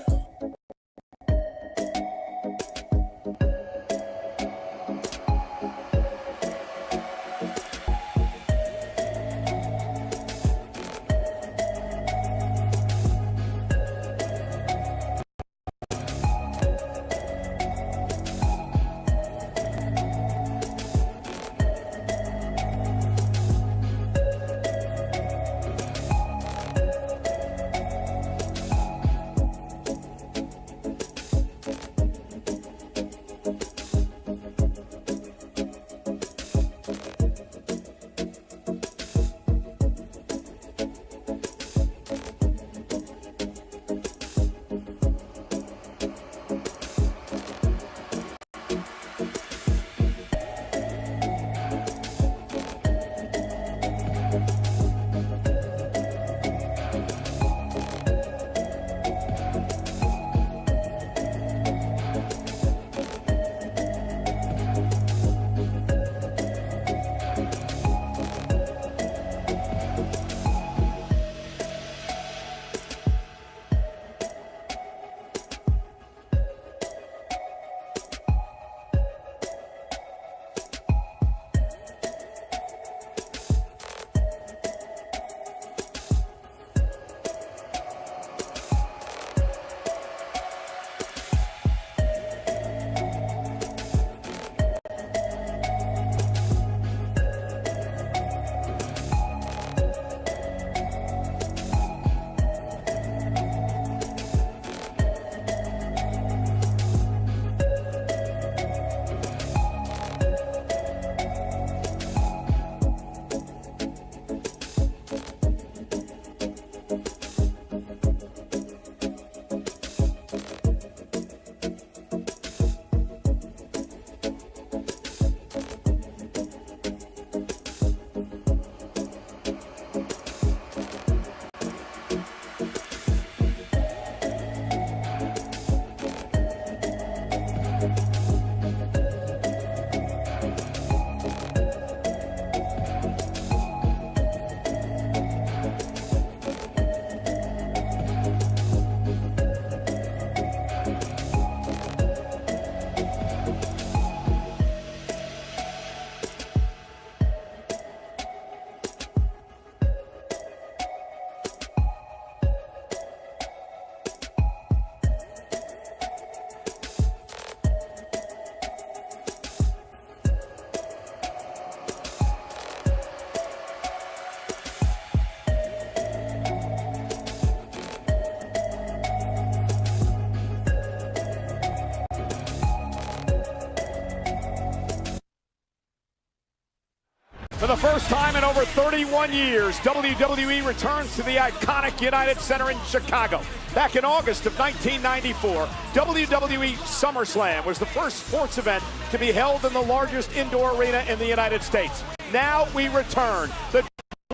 For the first time in over 31 years, WWE returns to the iconic United Center in Chicago. Back in August of 1994, WWE SummerSlam was the first sports event to be held in the largest indoor arena in the United States. Now we return. The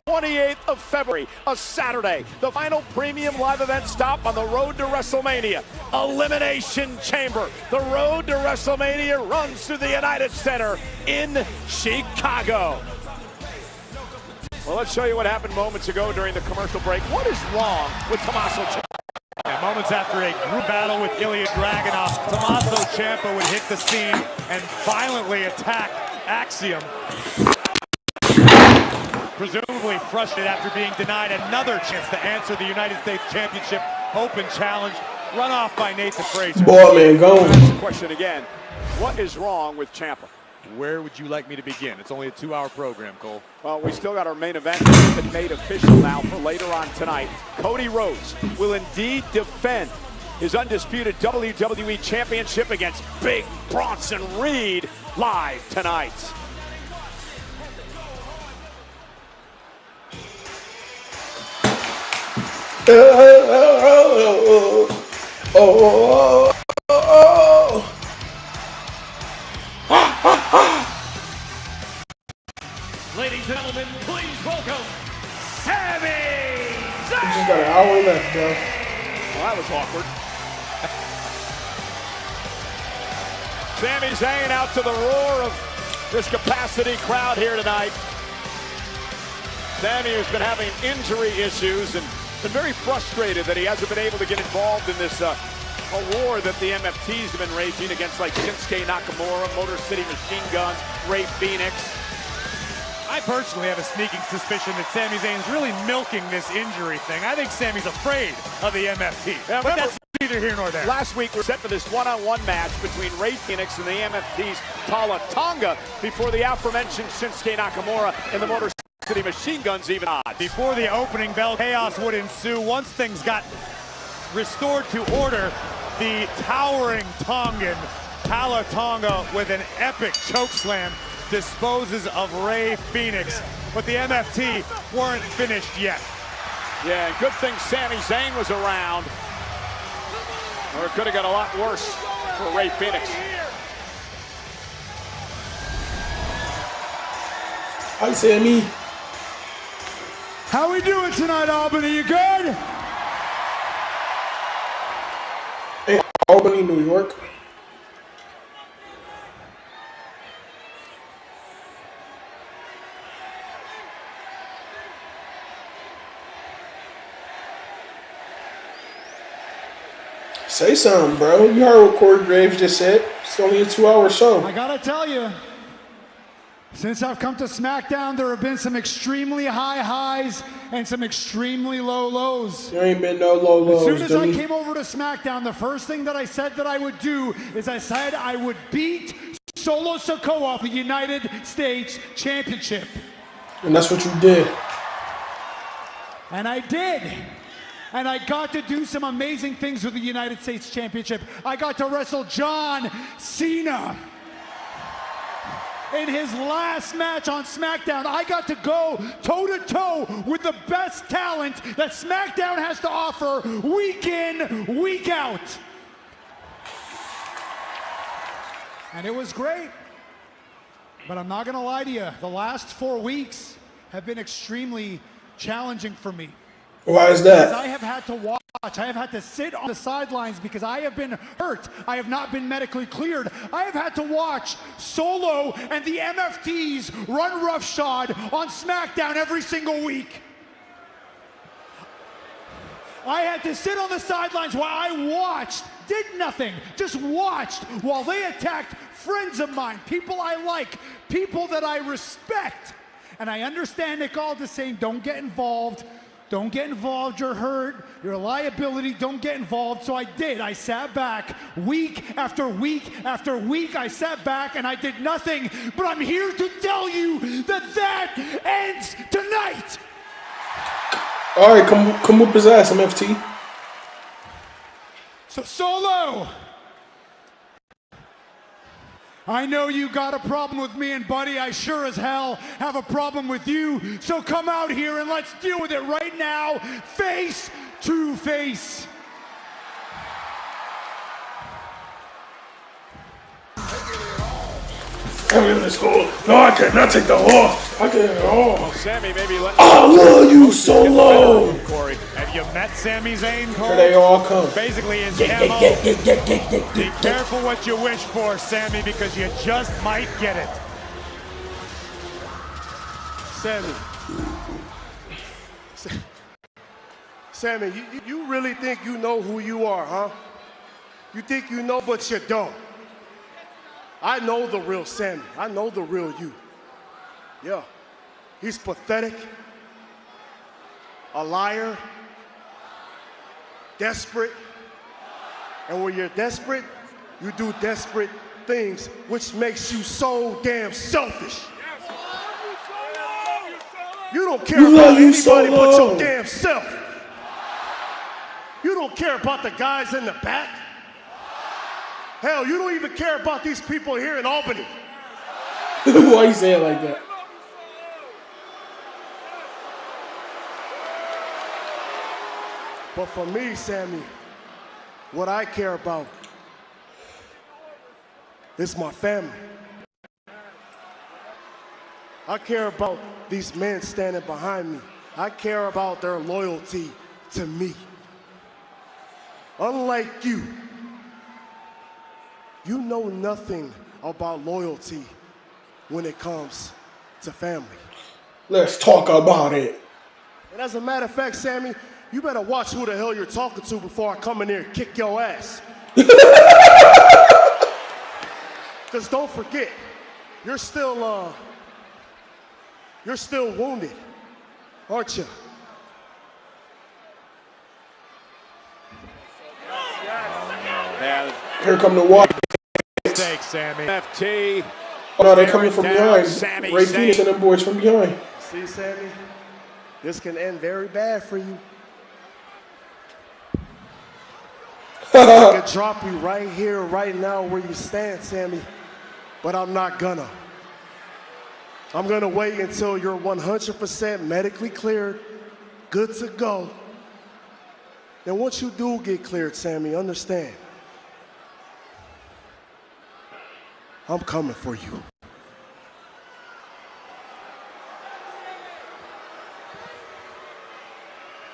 28th of February, a Saturday, the final premium live event stop on the road to WrestleMania. Elimination Chamber. The road to WrestleMania runs through the United Center in Chicago. Well, let's show you what happened moments ago during the commercial break. What is wrong with Tommaso Ciampa? Yeah, moments after a group battle with Ilya Dragunov, Tommaso Ciampa would hit the scene and violently attack Axiom. Presumably frustrated after being denied another chance to answer the United States Championship Open Challenge. Run off by Nathan Frazier. Boy, man, go. Ask the question again. What is wrong with Ciampa? Where would you like me to begin? It's only a 2-hour program, Cole. Well, we still got our main event that's been made official now for later on tonight. Cody Rhodes will indeed defend his undisputed WWE Championship against Big Bronson Reed live tonight. Ladies and gentlemen, please welcome Sami Zayn! We just got an hour left, bro. Well, that was awkward. Sami Zayn out to the roar of this capacity crowd here tonight. Sami has been having injury issues and been very frustrated that he hasn't been able to get involved in this a war that the MFTs have been raging against, like Shinsuke Nakamura, Motor City Machine Guns, Ray Phoenix. I personally have a sneaking suspicion that Sami Zayn's really milking this injury thing. I think Sami's afraid of the MFT, Yeah, but that's neither here nor there. Last week we were set for this one-on-one match between Ray Phoenix and the MFT's Tala Tonga before the aforementioned Shinsuke Nakamura and the Motor City Machine Guns even odds. Before the opening bell, chaos would ensue. Once things got restored to order, the towering Tongan, Tala Tonga, with an epic chokeslam, disposes of Ray Phoenix, but the MFT weren't finished yet. Yeah, good thing Sami Zayn was around, or it could have got a lot worse for Ray Phoenix. Hi, Sammy. How we doing tonight, Albany? You good? Hey, Albany, New York. Say something, bro. You heard what Corey Graves just said. It's only a 2-hour show. I gotta tell you, since I've come to SmackDown, there have been some extremely high highs and some extremely low lows. There ain't been no low lows. As soon as I dude. came over to SmackDown, the first thing that I said that I would do is I said I would beat Solo Sikoa for the United States Championship. And that's what you did. And I did. And I got to do some amazing things with the United States Championship. I got to wrestle John Cena in his last match on SmackDown. I got to go toe-to-toe with the best talent that SmackDown has to offer week in, week out. And it was great. But I'm not gonna lie to you, the last 4 weeks have been extremely challenging for me. Why is that? Because I have had to watch, I have had to sit on the sidelines because I have been hurt. I have not been medically cleared. I have had to watch Solo and the MFTs run roughshod on SmackDown every single week. I had to sit on the sidelines while I watched, did nothing, just watched while they attacked friends of mine, people I like, people that I respect. And I understand Nick Aldis saying, don't get involved. Don't get involved, you're hurt, you're a liability, don't get involved. So I did. I sat back week after week after week. I sat back and I did nothing. But I'm here to tell you that that ends tonight. All right, come whoop his ass, MFT. So Solo, I know you got a problem with me, and buddy, I sure as hell have a problem with you. So come out here and let's deal with it right now, face to face. Let's go. No, I cannot take the loss. I get it all. Well, Sammy, maybe let I love you, Solo. Corey, have you met Sami Zayn, Corey? Here they all come. Basically, his MO. Be careful what you wish for, Sammy, because you just might get it. Sammy, you really think you know who you are, huh? You think you know, but you don't. I know the real Sammy. I know the real you. Yeah. He's pathetic, a liar, desperate. And when you're desperate, you do desperate things, which makes you so damn selfish. You don't care about anybody but your damn self. You don't care about the guys in the back. Hell, you don't even care about these people here in Albany. Why you say it like that? But for me, Sammy, what I care about is my family. I care about these men standing behind me. I care about their loyalty to me. Unlike you, you know nothing about loyalty when it comes to family. Let's talk about it. And as a matter of fact, Sammy, you better watch who the hell you're talking to before I come in here and kick your ass. Because don't forget, you're still wounded, aren't you? Yeah. Here come the water. Thanks, Sammy. FT. Oh no, they're coming from behind. Sami Ray Phoenix and them boys from behind. See, Sammy, this can end very bad for you. I could drop you right here, right now, where you stand, Sammy, but I'm not gonna. I'm gonna wait until you're 100% medically cleared, good to go. And once you do get cleared, Sammy, understand, I'm coming for you.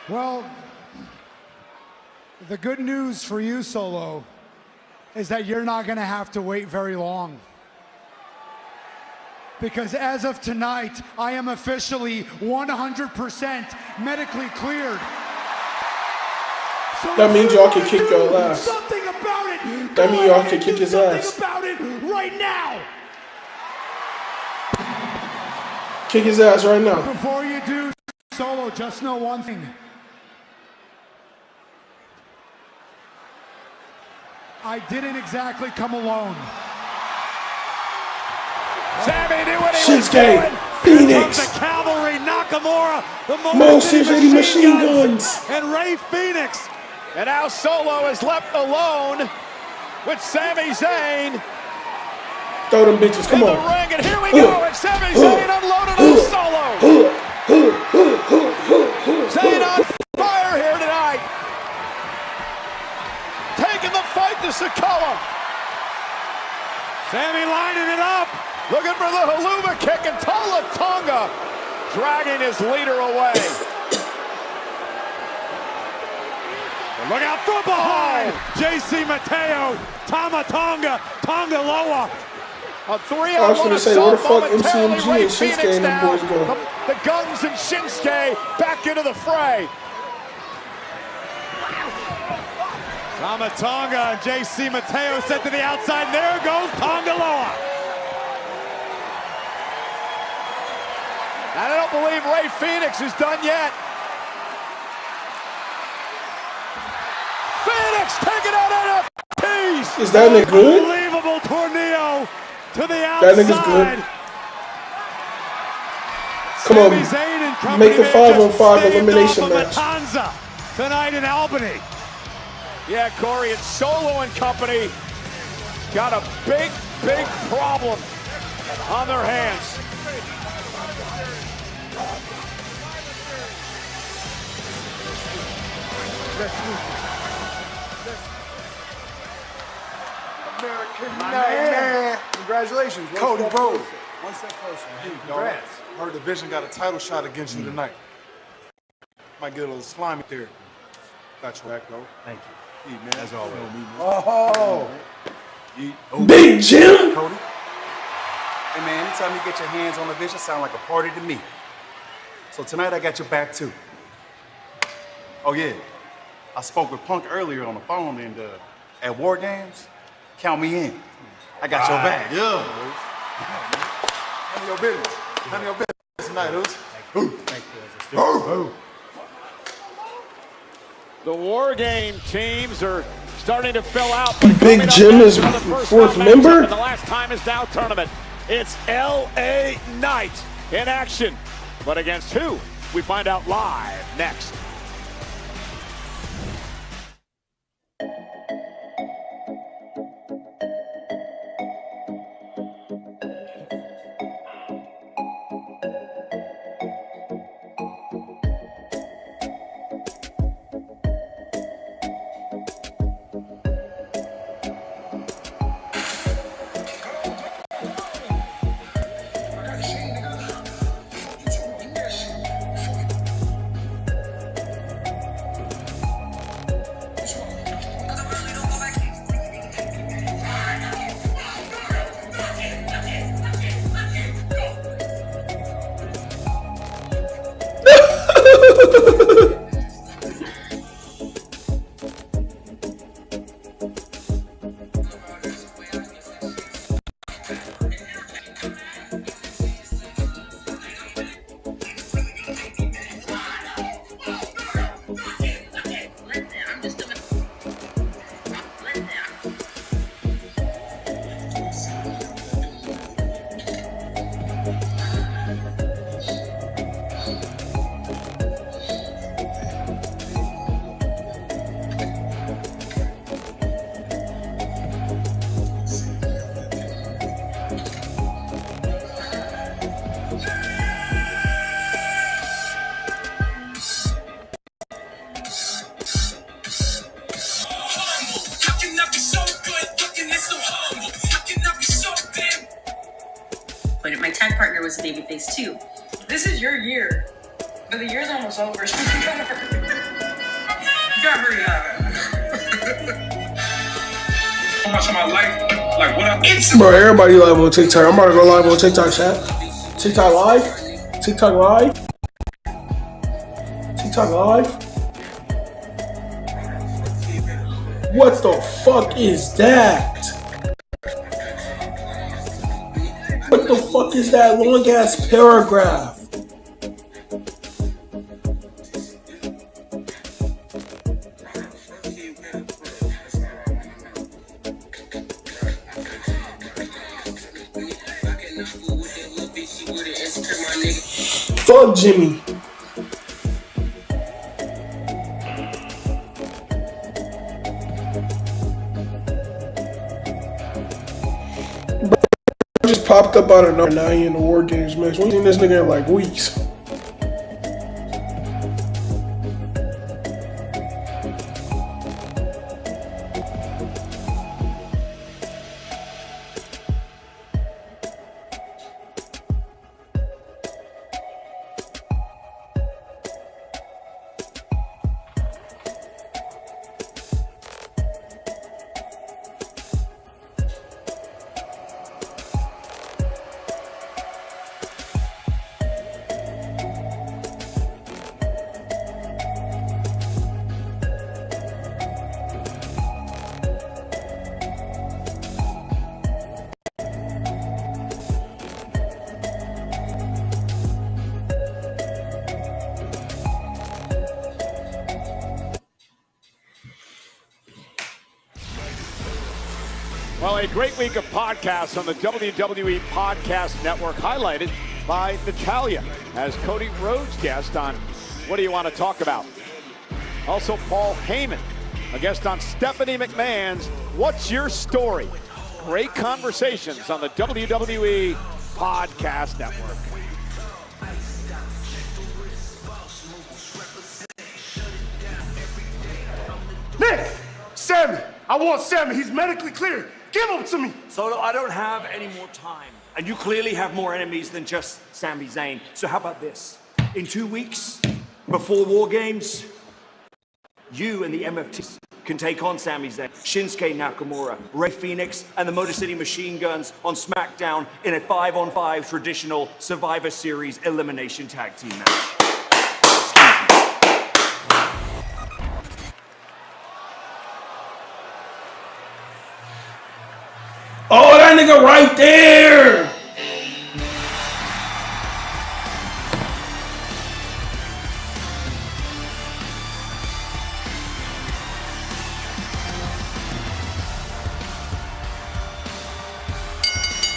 Well, the good news for you, Solo, is that you're not going to have to wait very long. Because as of tonight, I am officially 100% medically cleared. So That means y'all can kick your ass. Something about it. That means y'all can kick his ass. Something about it right now. Kick his ass right now. Before you do, Solo, just know one thing. I didn't exactly come alone. Sammy knew what he was Shinsuke, doing. Phoenix. Here comes the cavalry, Nakamura, the Motion City machine guns. and Ray Phoenix. And now Solo is left alone with Sami Zayn Throw them bitches, come in on. the ring. And here we go, and Sami Zayn unloaded on Solo. Zayn on fire here tonight. Taking the fight to Sikoa. Sammy lining it up. Looking for the Helluva kick, and Tonga dragging his leader away. And look out from behind. JC Mateo, Tonga Loa. A 3-on-1 I was gonna say, where the fuck momentarily. MCMG Ray and Shinsuke Phoenix and them now. boys go? The Guns and Shinsuke back into the fray. Tonga and JC Mateo set to the outside. There goes Tonga Loa. I don't believe Ray Phoenix is done yet. Phoenix taking out NFTs. Is that nigga good? Unbelievable tornado to the That outside. nigga's good. Come Sami on, Zayn and company make the may 5-on-5 just stay elimination atop of match. Matanza tonight in Albany. Yeah, Corey, it's Solo and company got a big big problem on their hands. American man. Congratulations. Cody, bro. One step closer. Congrats. Heard the Vision got a title shot against you tonight. Might get a little slimy there. Got your back, though. Thank you. Eat, man. As always. Oh. Big Jim. Cody. Hey, man, anytime you get your hands on the Vision, sound like a party to me. So tonight I got your back, too. Oh, yeah. I spoke with Punk earlier on the phone, and at War Games, count me in. I got your back. Yeah. Handle your business. Handle your business tonight, Oos. Thank you. The War Game teams are starting to fill out. But Big Jim is fourth member. The last time is now tournament. It's LA Knight in action. But against who? We find out live next. But my tag partner was a babyface too. This is your year, but the year's almost over. So you gotta hurry up. So much of my life, like what I. Bro, everybody live on TikTok. I'm about to go live on TikTok, chat. TikTok live. TikTok live. TikTok live. What the fuck is that? What the fuck is that long ass paragraph? Fuck Jimmy. Just popped up out of nowhere. Now he in the War Games match. We seen this nigga in like weeks. Well, a great week of podcasts on the WWE Podcast Network, highlighted by Natalya as Cody Rhodes' guest on What Do You Want to Talk About? Also, Paul Heyman, a guest on Stephanie McMahon's What's Your Story? great conversations on the WWE Podcast Network. Nick! Sammy! I want Sammy. He's medically cleared. Give him to me. Solo, I don't have any more time. And you clearly have more enemies than just Sami Zayn. So how about this? In 2 weeks, before War Games, you and the MFTs can take on Sami Zayn, Shinsuke Nakamura, Rey Fenix, and the Motor City Machine Guns on SmackDown in a 5-on-5 traditional Survivor Series elimination tag team match. Oh, that nigga right there!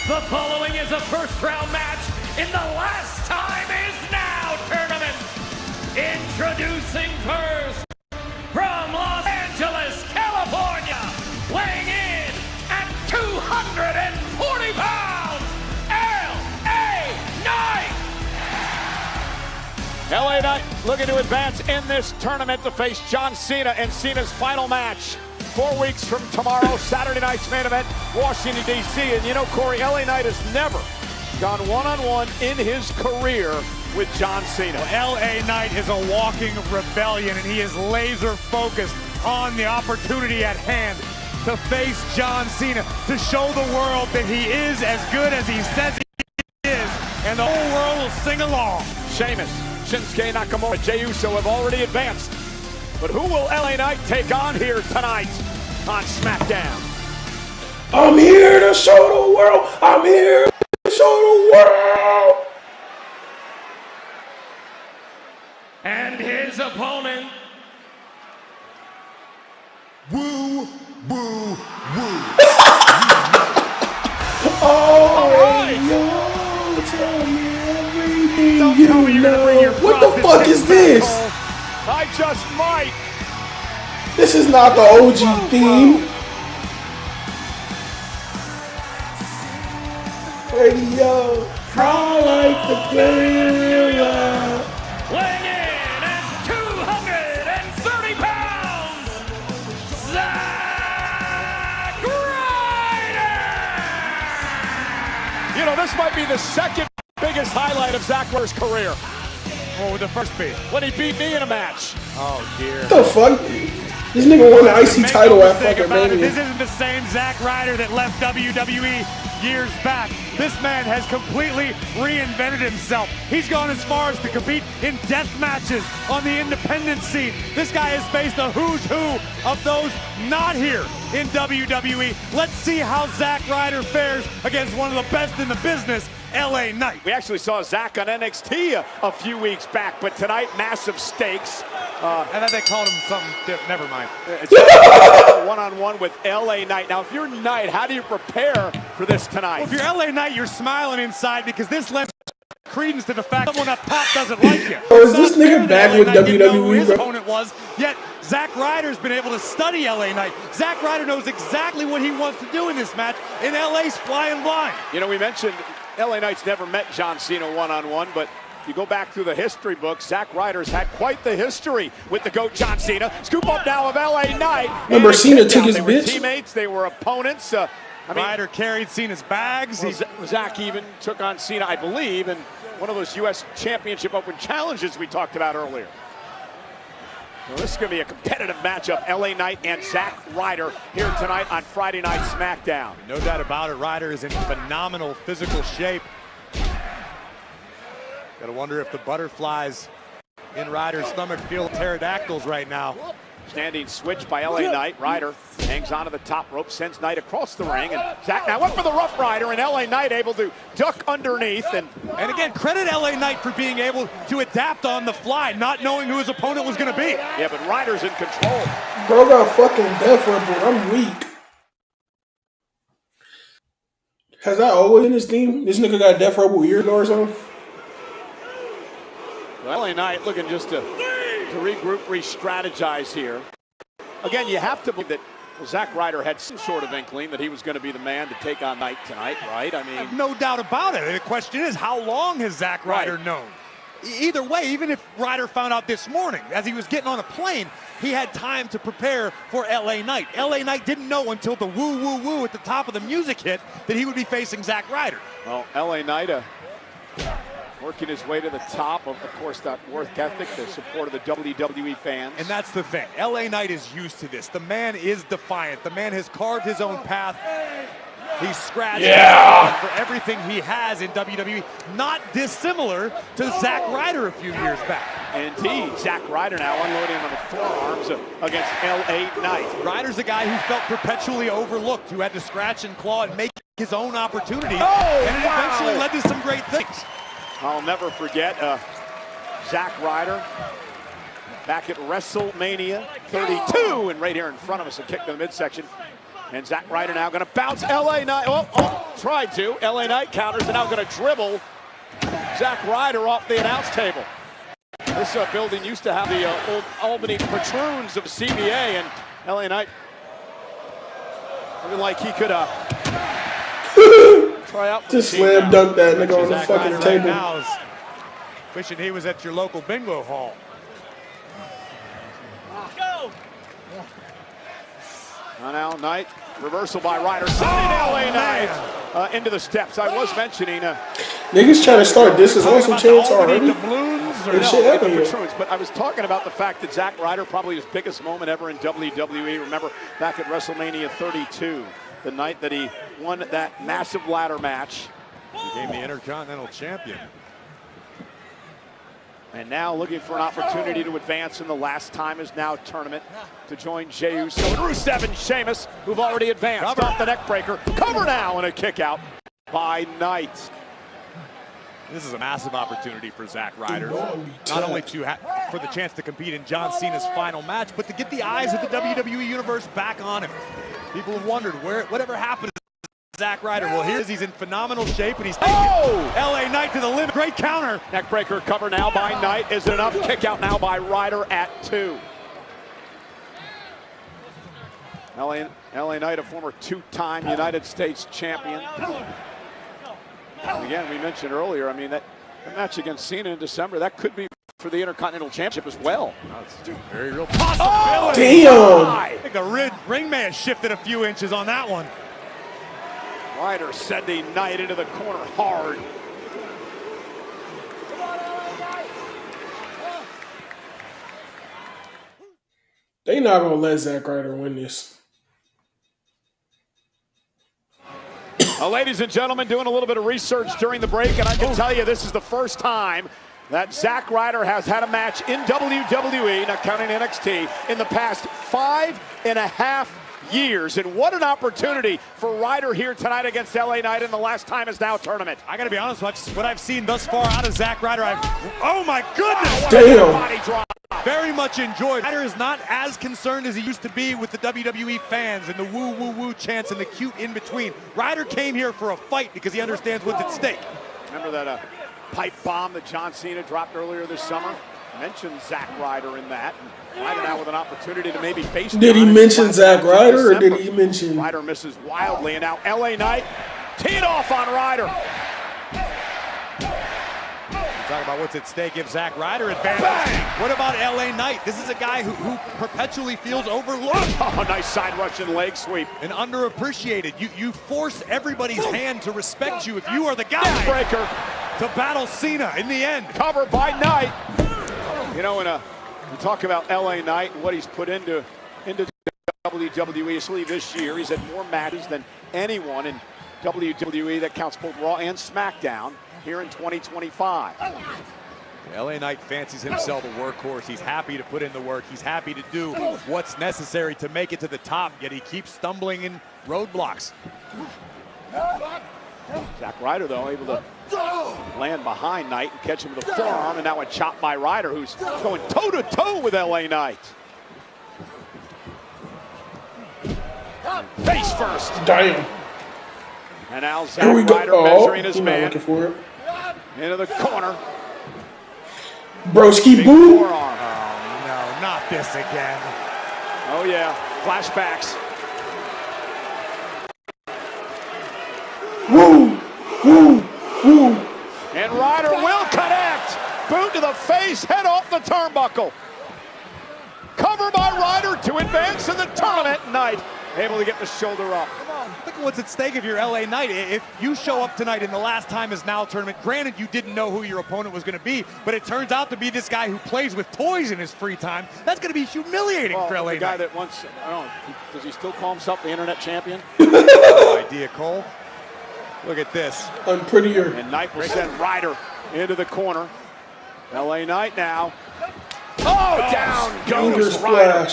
The following is a first-round match in the Last Time Is Now tournament. Introducing first, from Los Angeles, California, weighing in at 240 pounds, L.A. Knight. LA Knight looking to advance in this tournament to face John Cena in Cena's final match. 4 weeks from tomorrow, Saturday night's main event, Washington, D.C. And you know, Corey, LA Knight has never gone one-on-one in his career with John Cena. Well, LA Knight is a walking rebellion, and he is laser focused on the opportunity at hand to face John Cena, to show the world that he is as good as he says he is, and the whole world will sing along. Sheamus, Shinsuke Nakamura, Jey Uso have already advanced. But who will LA Knight take on here tonight on Smackdown? I'm here to show the world. I'm here to show the world. And his opponent. Woo, woo, woo. Oh, yo, tell me everything Don't you tell me you're know. gonna bring your What the frosted fuck is tips this? back home. I just might. This is not the OG theme. Radio, I like to play loud. Weighing in at 230 pounds, Zack Ryder! You know, this might be the second biggest highlight of Zack Ryder's career. What would the first be? When he beat me in a match. Oh, dear. What the fuck? This nigga won the IC title at fucking Mania. This isn't the same Zack Ryder that left WWE years back. This man has completely reinvented himself. He's gone as far as to compete in death matches on the independent scene. This guy has faced a who's who of those not here in WWE. Let's see how Zack Ryder fares against one of the best in the business, LA Knight. We actually saw Zack on NXT a few weeks back, but tonight, massive stakes. I thought they called him something different. Never mind. It's one-on-one with LA Knight. Now, if you're Knight, how do you prepare for this tonight? Well, if you're LA Knight, you're smiling inside because this lends credence to the fact someone up top doesn't like you. Oh, is this nigga back with Knight didn't know who WWE, his bro? opponent was, yet Zack Ryder's been able to study LA Knight. Zack Ryder knows exactly what he wants to do in this match, and LA's flying blind. You know, we mentioned LA Knight's never met John Cena one-on-one, but you go back through the history books, Zack Ryder's had quite the history with the GOAT John Cena. Scoop up now of LA Knight. Remember, Cena took his They were bitch? teammates, they were opponents. Ryder carried Cena's bags. Well, Zack even took on Cena, I believe, in one of those U.S. Championship Open challenges we talked about earlier. Well, this is going to be a competitive matchup, LA Knight and Zack Ryder here tonight on Friday Night SmackDown. No doubt about it, Ryder is in phenomenal physical shape. Gotta wonder if the butterflies in Ryder's stomach feel pterodactyls right now. Standing switch by LA Knight. Ryder hangs onto the top rope, sends Knight across the ring, and Zack now up for the Rough Rider, and LA Knight able to duck underneath. And again, credit LA Knight for being able to adapt on the fly, not knowing who his opponent was gonna be. Yeah, but Ryder's in control. Bro got fucking death ripple. I'm weak. Has that always in this team? This nigga got death ripple ear or something? Well, LA Knight looking just to regroup, re-strategize here. Again, you have to believe that Well, Zack Ryder had some sort of inkling that he was going to be the man to take on Knight tonight, right? I mean, no doubt about it. The question is, how long has Zack Ryder known? Either way, even if Ryder found out this morning, as he was getting on a plane, he had time to prepare for LA Knight. LA Knight didn't know until the woo, woo, woo at the top of the music hit that he would be facing Zack Ryder. Well, LA Knight working his way to the top of course, that work ethic, the support of the WWE fans. And that's the thing. LA Knight is used to this. The man is defiant. The man has carved his own path. He's scratched for everything he has in WWE, not dissimilar to Zack Ryder a few years back. Indeed, Zack Ryder now unloading on the forearms against LA Knight. Ryder's a guy who felt perpetually overlooked, who had to scratch and claw and make his own opportunities, and it eventually led to some great things. I'll never forget Zack Ryder back at WrestleMania 32, and right here in front of us, a kick to the midsection. And Zack Ryder now going to bounce LA Knight. Tried to. LA Knight counters and now going to dribble Zack Ryder off the announce table. This building used to have the old Albany patroons of CBA, and LA Knight looking like he could try out. Just slam dunk that nigga on the fucking table. Now is wishing he was at your local bingo hall. Now Knight, reversal by Ryder, sending LA Knight into the steps. I was mentioning niggas trying to start this is awesome chance already. But I was talking about the fact that Zack Ryder, probably his biggest moment ever in WWE. Remember back at WrestleMania 32, the night that he won that massive ladder match. He became the Intercontinental Champion. And now looking for an opportunity to advance in the last time is now tournament to join Jey Uso and Rusev and Sheamus, who've already advanced. Off the neck breaker. Cover now and a kick out by Knight. This is a massive opportunity for Zack Ryder. Not only for the chance to compete in John Cena's final match, but to get the eyes of the WWE Universe back on him. People have wondered whatever happened to Zack Ryder. Well, he's in phenomenal shape, and he's taking LA Knight to the limit. Great counter. Neckbreaker cover now by Knight. Is it enough? Kick out now by Ryder at 2. LA Knight, a former 2-time United States champion. And again, we mentioned earlier, I mean, that match against Cena in December, that could be for the Intercontinental Championship as well. That's a very real possibility. Damn. I think the ring may have shifted a few inches on that one. Ryder sending Knight into the corner hard. They not gonna let Zack Ryder win this. Ladies and gentlemen, doing a little bit of research during the break, and I can tell you this is the first time that Zack Ryder has had a match in WWE, not counting NXT, in the past 5.5 years. And what an opportunity for Ryder here tonight against LA Knight in the last time is now tournament. I gotta be honest, what I've seen thus far out of Zack Ryder, oh my goodness! Damn. Body drop. Very much enjoyed. Ryder is not as concerned as he used to be with the WWE fans and the woo woo woo chants and the cute in between. Ryder came here for a fight because he understands what's at stake. Remember that pipe bomb that John Cena dropped earlier this summer? Mentioned Zack Ryder in that. Ryder now with an opportunity to maybe face. Did he mention Zack Ryder or did he mention? Ryder misses wildly, and now LA Knight teed off on Ryder. Talk about what's at stake if Zack Ryder advances. What about LA Knight? This is a guy who perpetually feels overlooked. Oh, nice side Russian leg sweep. And underappreciated. You force everybody's hand to respect you if you are the guy breaker to battle Cena in the end. Covered by Knight. You know, when you talk about LA Knight and what he's put into WWE, especially this year, he's had more matches than anyone in WWE. That counts both Raw and Smackdown here in 2025. LA Knight fancies himself a workhorse. He's happy to put in the work. He's happy to do what's necessary to make it to the top, yet he keeps stumbling in roadblocks. Zack Ryder, though, able to land behind Knight and catch him with a forearm, and now a chop by Ryder, who's going toe-to-toe with LA Knight. Face first. Damn. And now Zack Ryder measuring his man. Looking for it. Into the corner. Broski boom. Oh, no, not this again. Oh, yeah. Flashbacks. Woo! Woo! Woo! And Ryder will connect. Boot to the face, head off the turnbuckle. Cover by Ryder to advance in the tournament. Knight able to get the shoulder up. Come on, look at what's at stake if you're LA Knight. If you show up tonight in the Last Time Is Now tournament, granted you didn't know who your opponent was going to be, but it turns out to be this guy who plays with toys in his free time. That's going to be humiliating for LA the guy Knight. that once, I don't know, does he still call himself the internet champion? No idea, Cole. Look at this. Unprettier. And Knight will send Ryder into the corner. LA Knight now. Oh, down goes Ryder.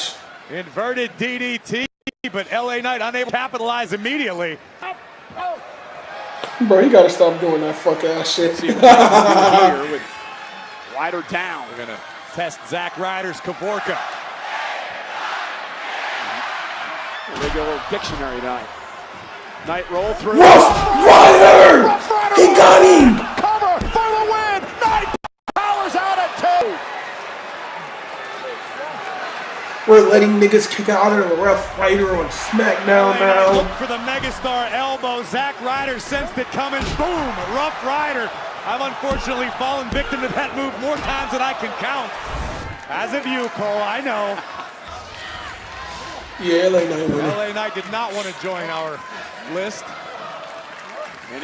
Inverted DDT, but LA Knight unable to capitalize immediately. Bro, you gotta stop doing that fuck ass shit. Here with Ryder down. We're gonna test Zack Ryder's Kavorka. They go a little dictionary night. Knight roll through. Rough Ryder! He got him! Cover for the win! Knight powers out at 2. We're letting niggas kick out of the Rough Ryder on Smackdown now. Look for the megastar elbow. Zack Ryder sensed it coming. Boom! Rough Ryder. I've unfortunately fallen victim to that move more times than I can count. As of you, Cole, I know. Yeah, LA Knight winning. LA Knight did not want to join our list.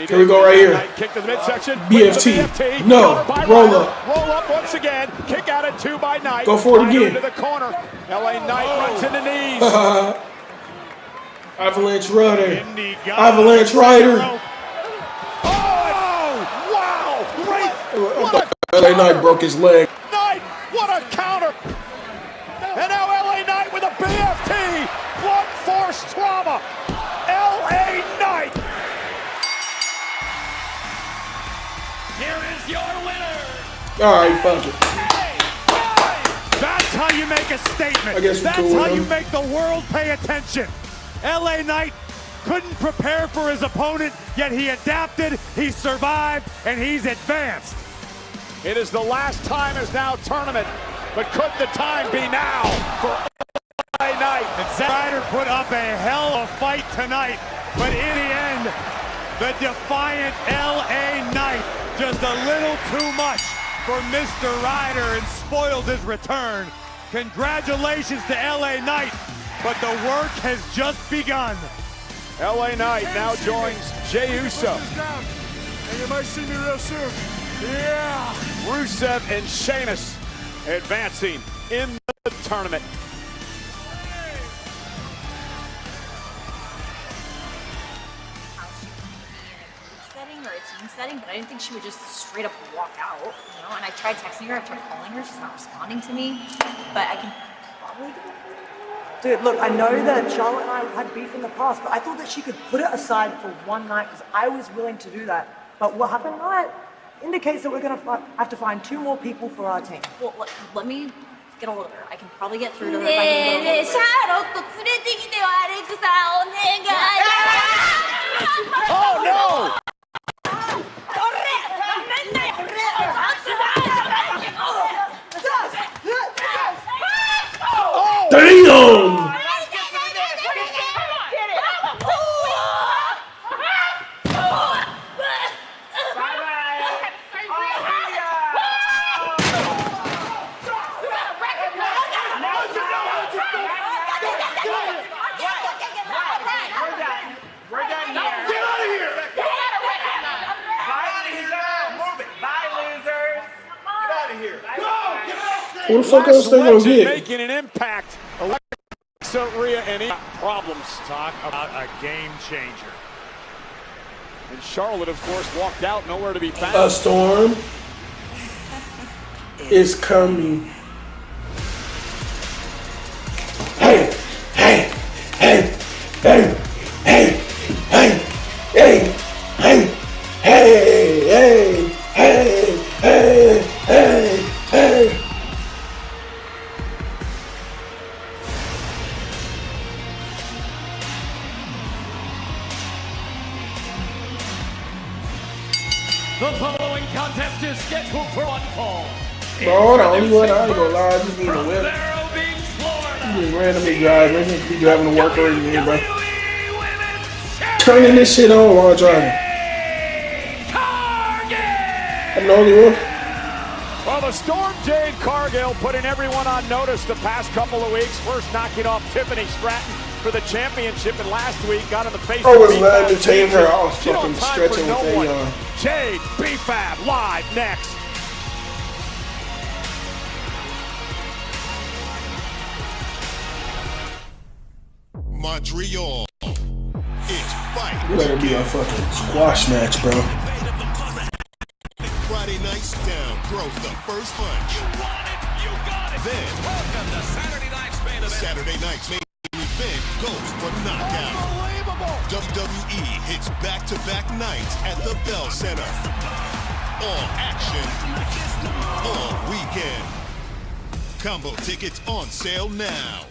Here we go right here. Kick to the midsection. BFT. No. Roll up. Roll up once again. Kick out at 2 by Knight. Go for it again. Into the corner. LA Knight runs into knees. Avalanche Rider. Avalanche Rider. Oh, wow. Great. LA Knight broke his leg. Knight, what a counter. And now LA Knight with a BFT. Blunt force trauma. LA Knight. Here is your winner. All right, fuck it. That's how you make a statement. I guess we That's cool how with you him. make the world pay attention. LA Knight couldn't prepare for his opponent, yet he adapted, he survived, and he's advanced. It is the Last Time Is Now tournament, but could the time be now for LA Knight? And Zack Ryder put up a hell of a fight tonight, but in the end, the defiant LA Knight just a little too much for Mr. Ryder and spoiled his return. Congratulations to LA Knight, but the work has just begun. LA Knight now joins Jey Uso. And you might see me real soon. Yeah! Rusev and Sheamus advancing in the tournament. Setting or a team setting, but I didn't think she would just straight up walk out, you know? And I tried texting her, I tried calling her, she's not responding to me, but I can probably get her. Dude, look, I know that Charlotte and I had beef in the past, but I thought that she could put it aside for one night because I was willing to do that. But what happened tonight indicates that we're going to have to find 2 more people for our team. Well, let me get a hold of her. I can probably get through to her if I can get a hold of her. Oh no! Damn! What the fuck else they gonna get? Making an impact. Alexa, Rhea, and problems. Talk about a game changer. And Charlotte, of course, walked out, nowhere to be found. A storm is coming. Hey, hey, hey, hey, hey, hey, hey, hey, hey, hey, hey, hey, hey. The following contest is scheduled for one fall. Bro, the only one I ain't gonna lie, I just need a whip. You just randomly drive, man. You driving to work or anything, bro. Turning this shit on while driving. the only one? Well, the Storm Jade Cargill putting everyone on notice the past couple of weeks. First knocking off Tiffany Stratton for the championship, and last week got in the face I of was B-Fab laughing to tame her. I was She don't fucking have time stretching for with no a one. Jade, B-Fab, live next. Montreal. It's fight. You better be a fucking squash match, bro. Friday night down throws the first punch. You got it. Then Welcome to Saturday night's main event. Saturday night's main event goes for knockout. Unbelievable. WWE hits back-to-back nights at the Bell Center. All action, all weekend. Combo tickets on sale now.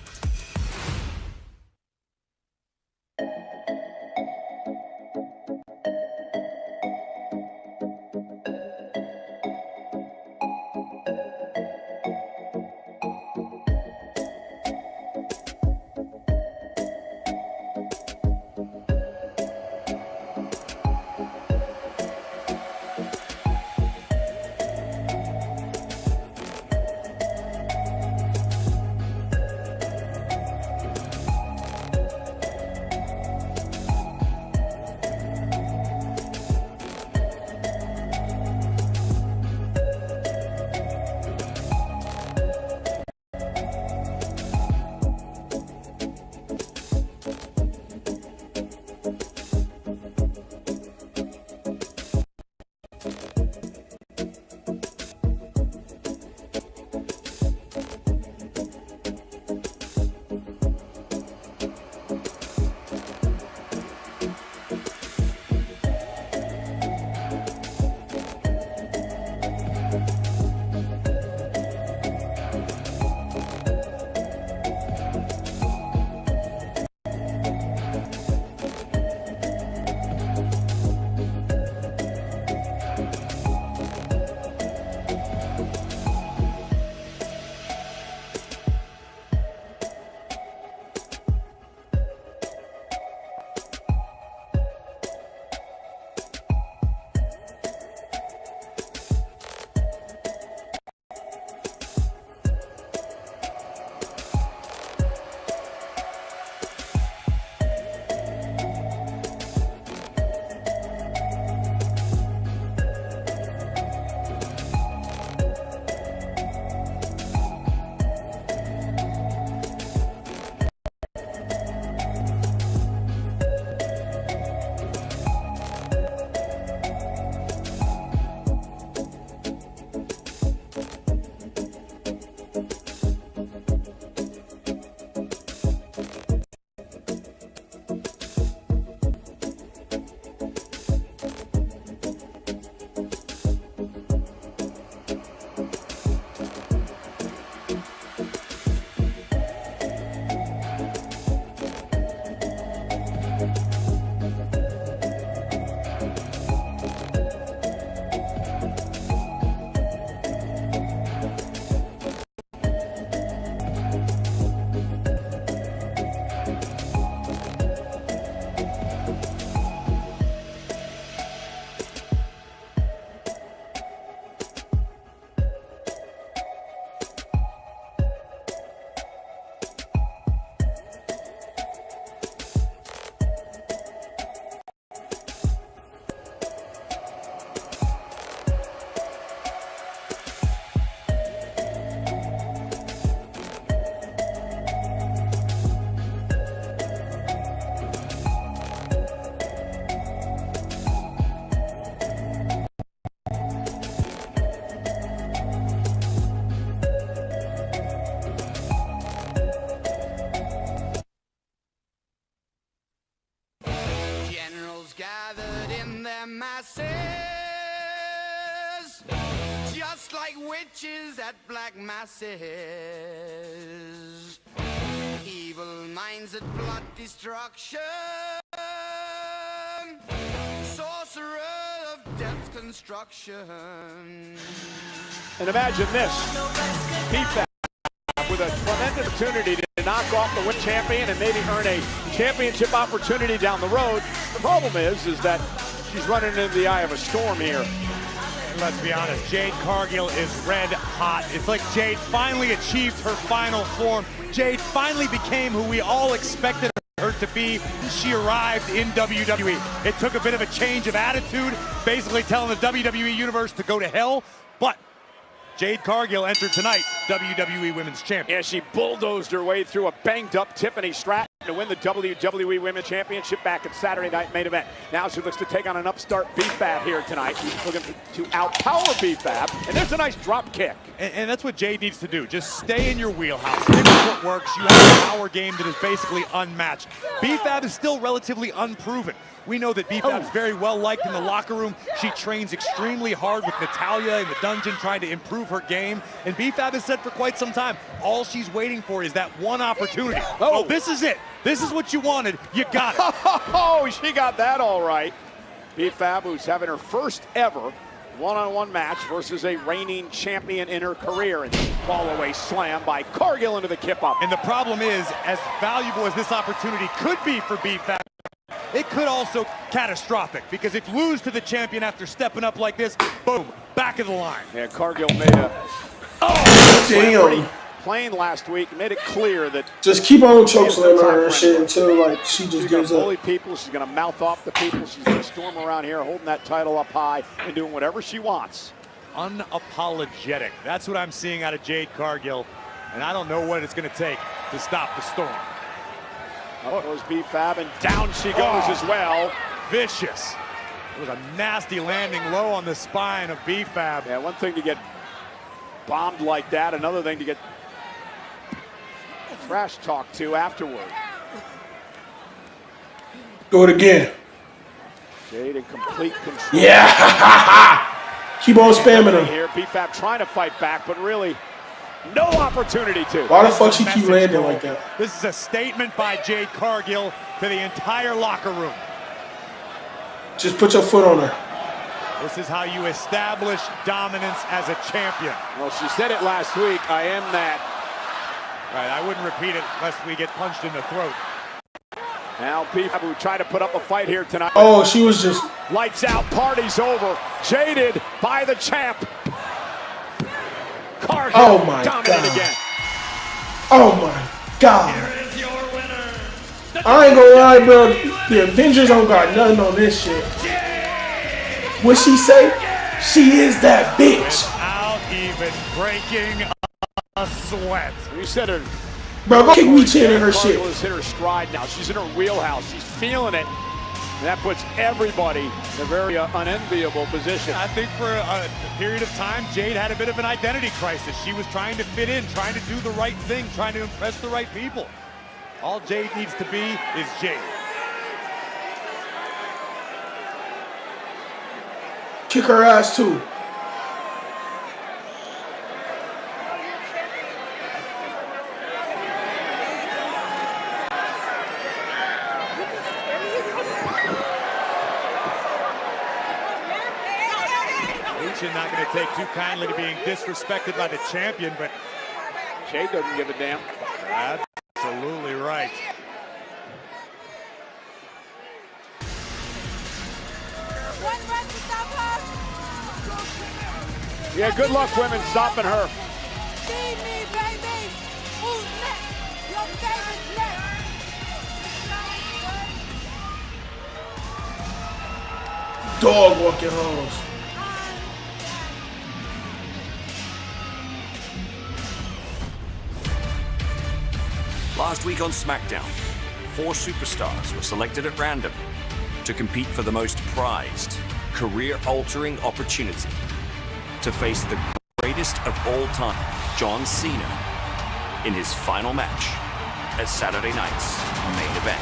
just like witches at black masses. Evil minds that plot destruction. Sorcerer of death's construction. And imagine this, P-Fab with a tremendous opportunity to knock off the WIC champion and maybe earn a championship opportunity down the road. The problem is that she's running into the eye of a storm here. let's be honest, Jade Cargill is red hot. It's like Jade finally achieved her final form. Jade finally became who we all expected her to be. She arrived in WWE. It took a bit of a change of attitude, basically telling the WWE Universe to go to hell, but Jade Cargill entered tonight, WWE Women's Champion. Yeah, she bulldozed her way through a banged-up Tiffany Stratton to win the WWE Women's Championship back at Saturday Night Main Event. Now she looks to take on an upstart B-Fab here tonight. She's looking to outpower B-Fab, and there's a nice drop kick. And that's what Jade needs to do. Just stay in your wheelhouse. Stick with what works. You have a power game that is basically unmatched. B-Fab is still relatively unproven. We know that B-Fab is very well liked in the locker room. She trains extremely hard with Natalya in the dungeon, trying to improve her game. And B-Fab has said for quite some time, all she's waiting for is that one opportunity. Oh, this is it. This is what you wanted. You got it. Oh, she got that all right. B-Fab, who's having her first ever one-on-one match versus a reigning champion in her career. And fall-away slam by Cargill into the kip-up. And the problem is, as valuable as this opportunity could be for B-Fab, it could also catastrophic, because if you lose to the champion after stepping up like this, boom, back of the line. Yeah, Cargill made a Damn. plain last week, made it clear that Just keep on chokeslamming her and shit until like she just she's gonna gives up. bully people, she's gonna mouth off the people, she's gonna storm around here holding that title up high and doing whatever she wants. Unapologetic. That's what I'm seeing out of Jade Cargill, and I don't know what it's going to take to stop the storm. Up goes B-Fab, and down she goes as well. Vicious. It was a nasty landing low on the spine of B-Fab. Yeah, one thing to get bombed like that, another thing to get trash talked to afterward. Do it again. Jade in complete control. Yeah. Keep on spamming her. Here, B-Fab trying to fight back, but really no opportunity to. Why the fuck she keep landing like that? This is a statement by Jade Cargill to the entire locker room. Just put your foot on her. This is how you establish dominance as a champion. Well, she said it last week, I am that. Right, I wouldn't repeat it lest we get punched in the throat. Now B-Fab who tried to put up a fight here tonight. Oh, she was just... Lights out, party's over. Jaded by the champ. Cargill Oh my dominant God. again. Oh my God. I ain't gonna lie, bro. The Avengers don't got nothing on this shit. What she say? She is that bitch. Without even breaking a sweat. You said her. Bro, go kick me chin in her shit. Cargill has hit her stride now. She's in her wheelhouse. She's feeling it. And that puts everybody in a very unenviable position. I think for a period of time, Jade had a bit of an identity crisis. She was trying to fit in, trying to do the right thing, trying to impress the right people. All Jade needs to be is Jade. Kick her ass too. Lucha not going to take too kindly to being disrespected by the champion, but Jade doesn't give a damn. Absolutely right. Yeah, good luck, women, stopping her. Dog walking homes. Last week on Smackdown, 4 superstars were selected at random to compete for the most prized, career-altering opportunity to face the greatest of all time, John Cena, in his final match at Saturday night's main event.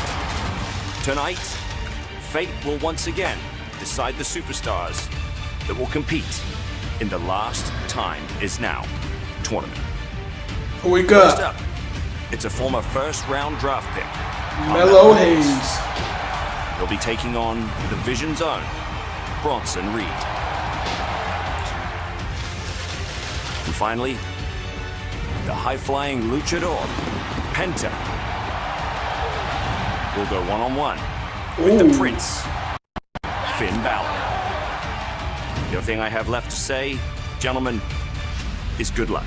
Tonight, fate will once again decide the superstars that will compete in the Last Time Is Now tournament. Who we First got? up, it's a former first-round draft pick, Mellow Hayes. He'll be taking on the Vision's own Bronson Reed. And finally, the high-flying luchador, Penta, will go one-on-one with the Prince, Finn Balor. The only thing I have left to say, gentlemen, is good luck.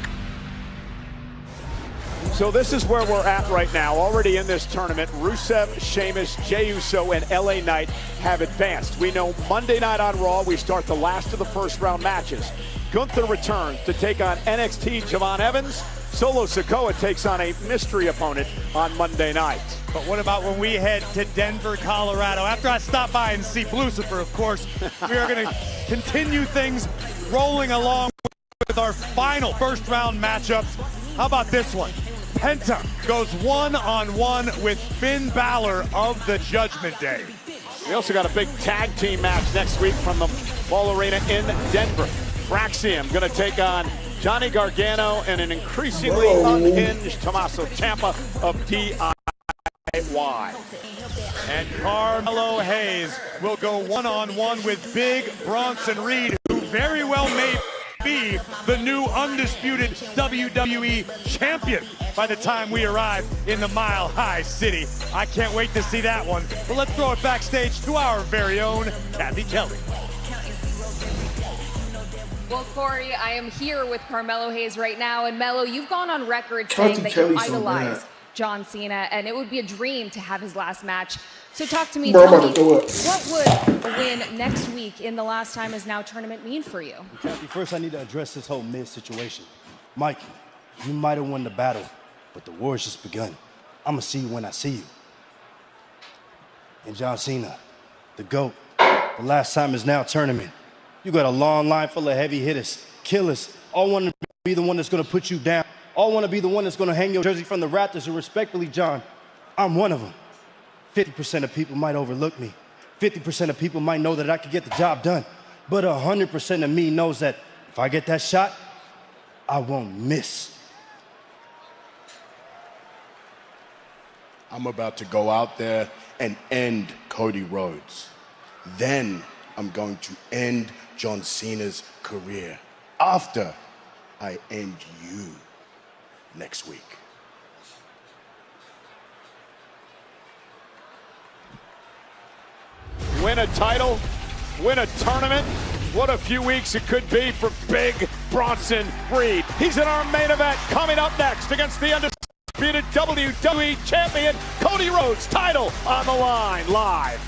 So this is where we're at right now. Already in this tournament, Rusev, Sheamus, Jey Uso, and LA Knight have advanced. We know Monday night on Raw, we start the last of the first round matches. Gunther returns to take on NXT Javon Evans. Solo Sikoa takes on a mystery opponent on Monday night. But what about when we head to Denver, Colorado? After I stop by and see Lucifer, of course, we are going to continue things rolling along with our final first round matchups. How about this one? Penta goes one-on-one with Finn Balor of the Judgment Day. We also got a big tag team match next week from the Ball Arena in Denver. Fraxium going to take on Johnny Gargano and an increasingly unhinged Tommaso Ciampa of DIY. And Carmelo Hayes will go one-on-one with Big Bronson Reed, who very well may be the new undisputed WWE champion by the time we arrive in the Mile High City. I can't wait to see that one. But let's throw it backstage to our very own Kathy Kelly. Well, Corey, I am here with Carmelo Hayes right now. And Melo, you've gone on record saying that you idolize John Cena, and it would be a dream to have his last match. So talk to me, tell me, what would a win next week in the Last Time Is Now tournament mean for you? Kathy, first I need to address this whole Miz situation. Mike, you might have won the battle, but the war's just begun. I'm gonna see you when I see you. And John Cena, the GOAT, the Last Time Is Now tournament. You got a long line full of heavy hitters, killers, all want to be the one that's gonna put you down. All want to be the one that's going to hang your jersey from the Raptors, and respectfully, John, I'm one of them. 50% of people might overlook me. 50% of people might know that I could get the job done. But 100% of me knows that if I get that shot, I won't miss. I'm about to go out there and end Cody Rhodes. Then I'm going to end John Cena's career. After I end you. Next week. Win a title, win a tournament. What a few weeks it could be for Big Bronson Reed. He's in our main event coming up next against the undisputed WWE champion Cody Rhodes. Title on the line, live.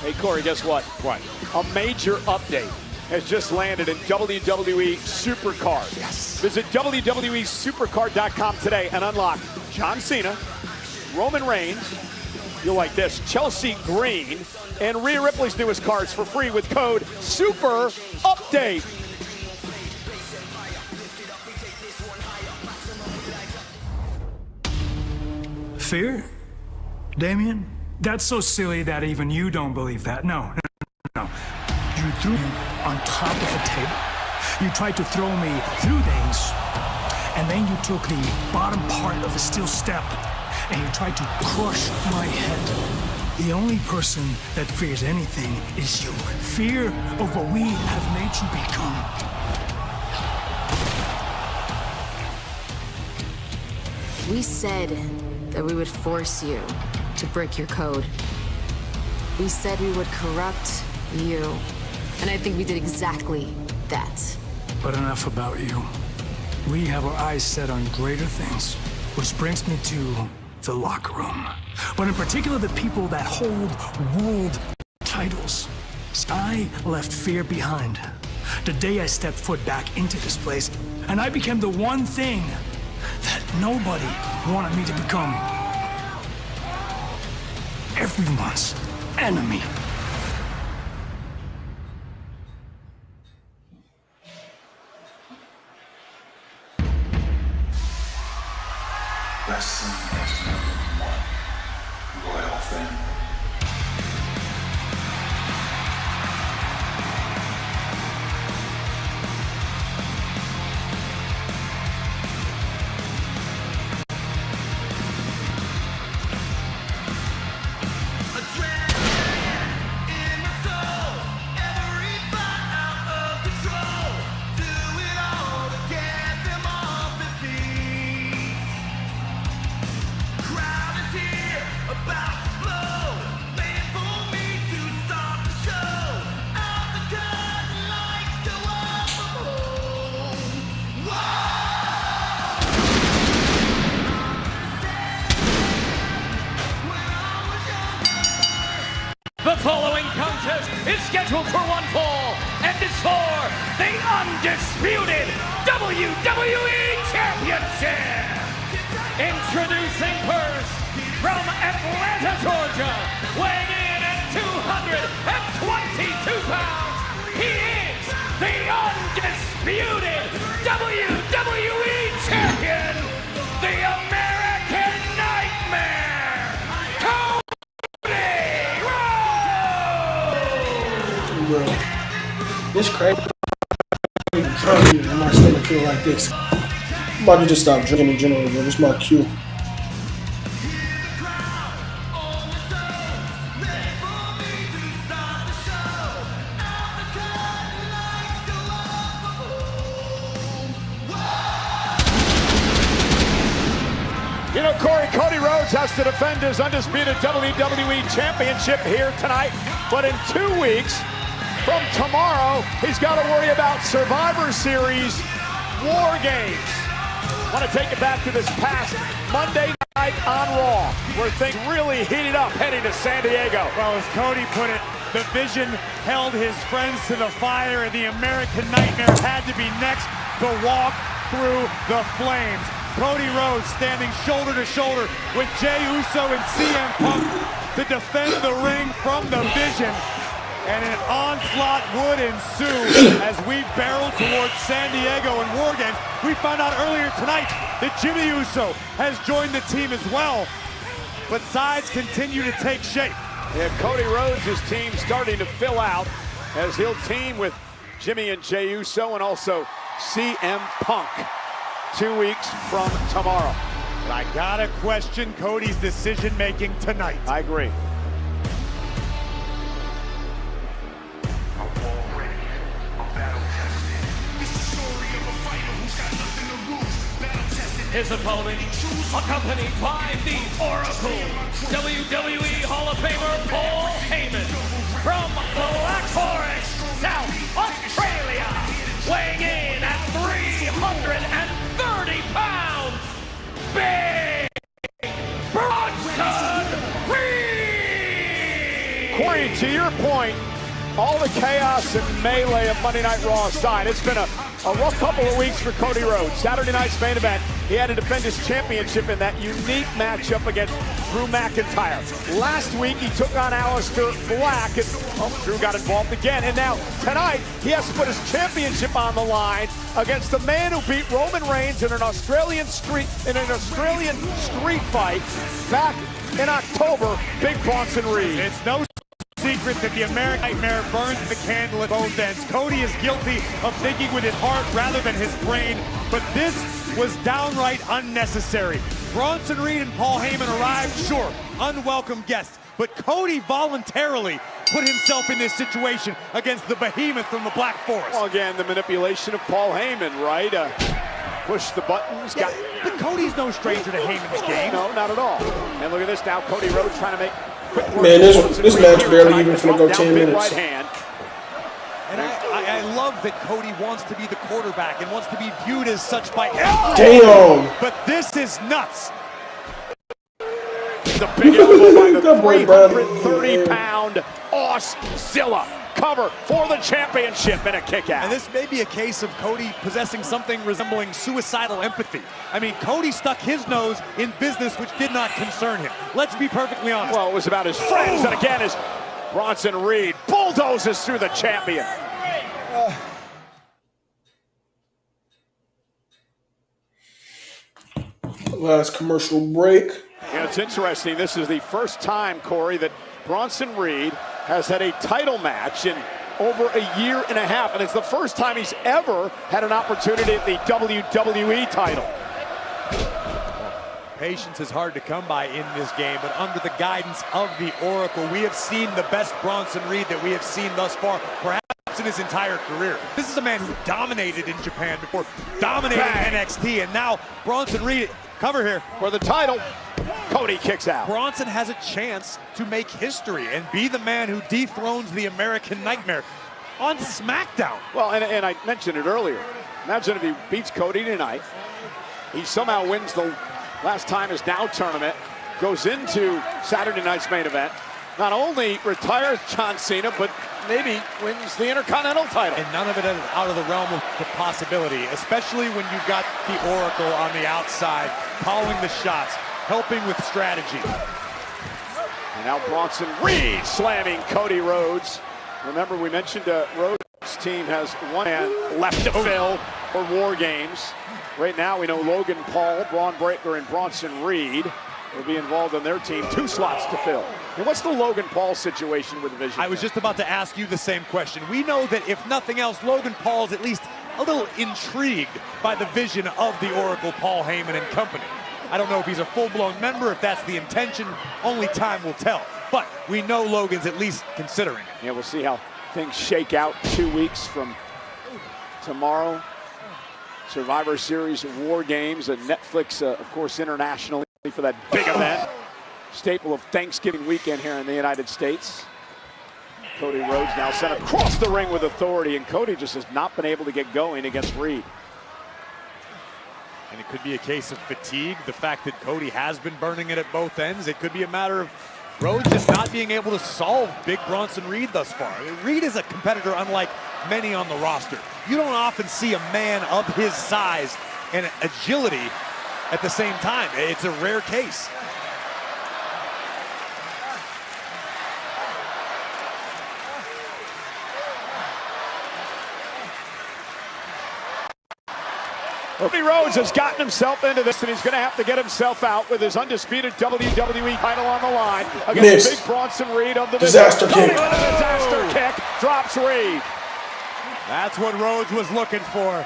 Hey, Corey, guess what? What? A major update has just landed in WWE Supercard. Yes. Visit WWESupercard.com today and unlock John Cena, Roman Reigns, you'll like this, Chelsea Green, and Rhea Ripley's newest cards for free with code SUPERUPDATE. Fear? Damien? That's so silly that even you don't believe that. No. You threw me on top of a table. You tried to throw me through things. And then you took the bottom part of a steel step and you tried to crush my head. The only person that fears anything is you. Fear of what we have made you become. We said that we would force you to break your code. We said we would corrupt you. And I think we did exactly that. But enough about you. We have our eyes set on greater things, which brings me to the locker room. But in particular, the people that hold world titles. I left fear behind the day I stepped foot back into this place, and I became the one thing that nobody wanted me to become. Everyone's enemy. Wrestling has more than one royal family. The following contest is scheduled for one fall and is for the undisputed WWE Championship. Introducing first, from Atlanta, Georgia, weighing in at 222 pounds, he is the undisputed WWE Champion, the American Nightmare, Bro, this crazy. I'm not starting to feel like this. I'm about to just stop drinking in general, bro. This is my cue. You know, Corey, Cody Rhodes has to defend his undisputed WWE Championship here tonight, but in 2 weeks from tomorrow, he's got to worry about Survivor Series War Games. I want to take it back to this past Monday night on Raw, where things really heated up heading to San Diego. Well, as Cody put it, the Vision held his friends to the fire, and the American Nightmare had to be next to walk through the flames. Cody Rhodes standing shoulder to shoulder with Jey Uso and CM Punk to defend the ring from the Vision. And an onslaught would ensue as we barrel towards San Diego and War Games. We found out earlier tonight that Jimmy Uso has joined the team as well. But sides continue to take shape. Yeah, Cody Rhodes' team starting to fill out as he'll team with Jimmy and Jey Uso and also CM Punk 2 weeks from tomorrow. But I gotta question Cody's decision-making tonight. I agree. His opponent, accompanied by the Oracle, WWE Hall of Famer Paul Heyman, from Black Forest, South Australia, weighing in at 330 pounds, Big Bronson Reed! Corey, Reed, to your point, all the chaos and melee of Monday Night Raw aside, it's been a rough couple of weeks for Cody Rhodes. Saturday night's main event, he had to defend his championship in that unique matchup against Drew McIntyre. Last week, he took on Aleister Black, and Drew got involved again. And now, tonight, he has to put his championship on the line against the man who beat Roman Reigns in an Australian street fight back in October, Big Bronson Reed. It's no secret that the American Nightmare burns the candle at both ends. Cody is guilty of thinking with his heart rather than his brain, but this was downright unnecessary. Bronson Reed and Paul Heyman arrived, sure, unwelcome guests, but Cody voluntarily put himself in this situation against the behemoth from the Black Forest. Well, again, the manipulation of Paul Heyman, right? Push the buttons. Yeah, but Cody's no stranger to Heyman's game. No, not at all. And look at this now, Cody Rhodes trying to make quick work. Man, this match barely even finna go 10 minutes. Right hand. And I love that Cody wants to be the quarterback and wants to be viewed as such by everyone. Damn. But this is nuts. The big elbow by the 330-pound Auszilla. Cover for the championship and a kick out. And this may be a case of Cody possessing something resembling suicidal empathy. I mean, Cody stuck his nose in business which did not concern him. Let's be perfectly honest. Well, it was about his friends, and again, as Bronson Reed bulldozes through the champion. Last commercial break. Yeah, it's interesting. This is the first time, Corey, that Bronson Reed has had a title match in over a year and a half, and it's the first time he's ever had an opportunity at the WWE title. Patience is hard to come by in this game, but under the guidance of the Oracle, we have seen the best Bronson Reed that we have seen thus far, perhaps in his entire career. This is a man who dominated in Japan before, dominated NXT, and now Bronson Reed, cover here. For the title, Cody kicks out. Bronson has a chance to make history and be the man who dethrones the American Nightmare on Smackdown. Well, and I mentioned it earlier. Imagine if he beats Cody tonight. He somehow wins the last time his Now tournament, goes into Saturday night's main event, not only retires John Cena, but maybe wins the Intercontinental title. And none of it is out of the realm of the possibility, especially when you've got the Oracle on the outside, calling the shots, helping with strategy. And now Bronson Reed slamming Cody Rhodes. Remember, we mentioned Rhodes' team has one man left to fill for War Games. Right now, we know Logan Paul, Braun Breaker, and Bronson Reed will be involved in their team. 2 slots to fill. And what's the Logan Paul situation with the Vision? I was just about to ask you the same question. We know that if nothing else, Logan Paul's at least a little intrigued by the vision of the Oracle, Paul Heyman and company. I don't know if he's a full-blown member, if that's the intention. Only time will tell. But we know Logan's at least considering it. Yeah, we'll see how things shake out 2 weeks from tomorrow. Survivor Series War Games and Netflix, of course, internationally for that big event. Staple of Thanksgiving weekend here in the United States. Cody Rhodes now sent across the ring with authority, and Cody just has not been able to get going against Reed. And it could be a case of fatigue, the fact that Cody has been burning it at both ends. It could be a matter of Rhodes just not being able to solve Big Bronson Reed thus far. Reed is a competitor unlike many on the roster. You don't often see a man of his size and agility at the same time. It's a rare case. Cody Rhodes has gotten himself into this, and he's going to have to get himself out with his undisputed WWE title on the line against Big Bronson Reed of the disaster kick. Disaster kick drops Reed. That's what Rhodes was looking for.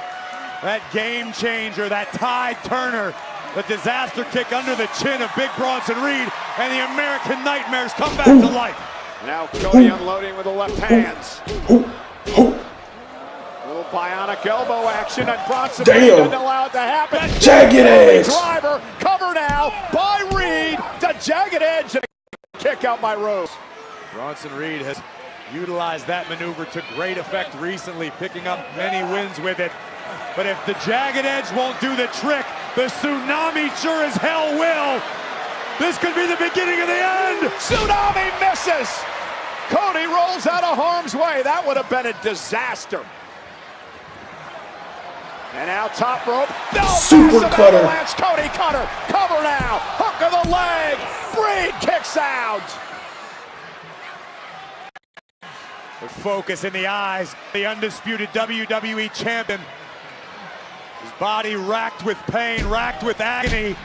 That game changer, that tide turner, the disaster kick under the chin of Big Bronson Reed, and the American Nightmares come back to life. Now Cody unloading with the left hands. Little bionic elbow action, and Bronson Reed didn't allow it to happen. Jagged Edge. Driver, cover now by Reed. The Jagged Edge, and a kick out by Rhodes. Bronson Reed has utilized that maneuver to great effect recently, picking up many wins with it. But if the Jagged Edge won't do the trick, the Tsunami sure as hell will. This could be the beginning of the end. Tsunami misses. Cody rolls out of harm's way. That would have been a disaster. And now top rope. No, super cutter. Avalanche. Cody cutter. Cover now. Hook of the leg. Reed kicks out. With focus in the eyes, the undisputed WWE champion. His body racked with pain, racked with agony.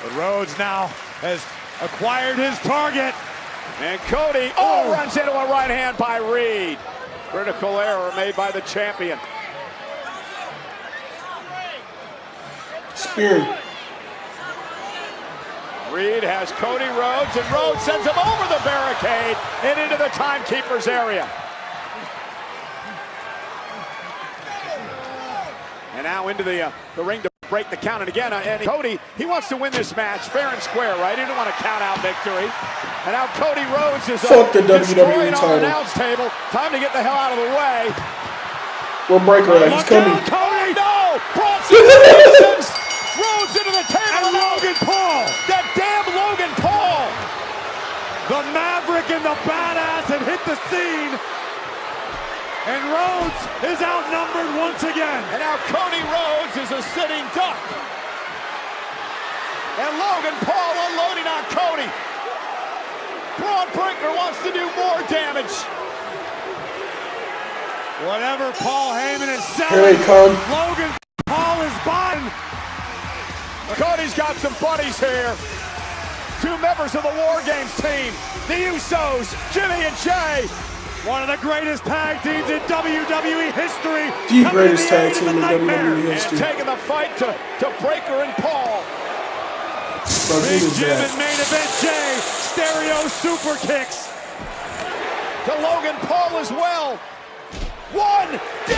But Rhodes now has acquired his target. And Cody runs into a right hand by Reed. Critical error made by the champion. Spear. Reed has Cody Rhodes, and Rhodes sends him over the barricade and into the timekeeper's area. And now into the ring to break the count. And again, and Cody, he wants to win this match fair and square, right? He didn't want a count-out victory. And now Cody Rhodes is fuck the WWE on title. the announce table. Time to get the hell out of the way. We'll break her out. He's coming. Cody, no! Bronson Rhodes into the table. And Logan Paul. That damn Logan Paul. The Maverick and the Badass have hit the scene. And Rhodes is outnumbered once again. And now Cody Rhodes is a sitting duck. And Logan Paul unloading on Cody. Braun Breaker wants to do more damage. Whatever Paul Heyman is saying, Here they come. Logan Paul is buying. Cody's got some buddies here. Two members of the War Games team. The Usos, Jimmy and Jay. One of the greatest tag teams in WWE history. The greatest tag team in WWE history. And taking the fight to Breaker and Paul. Big Jim and main event Jay. Stereo super kicks. To Logan Paul as well. 1D.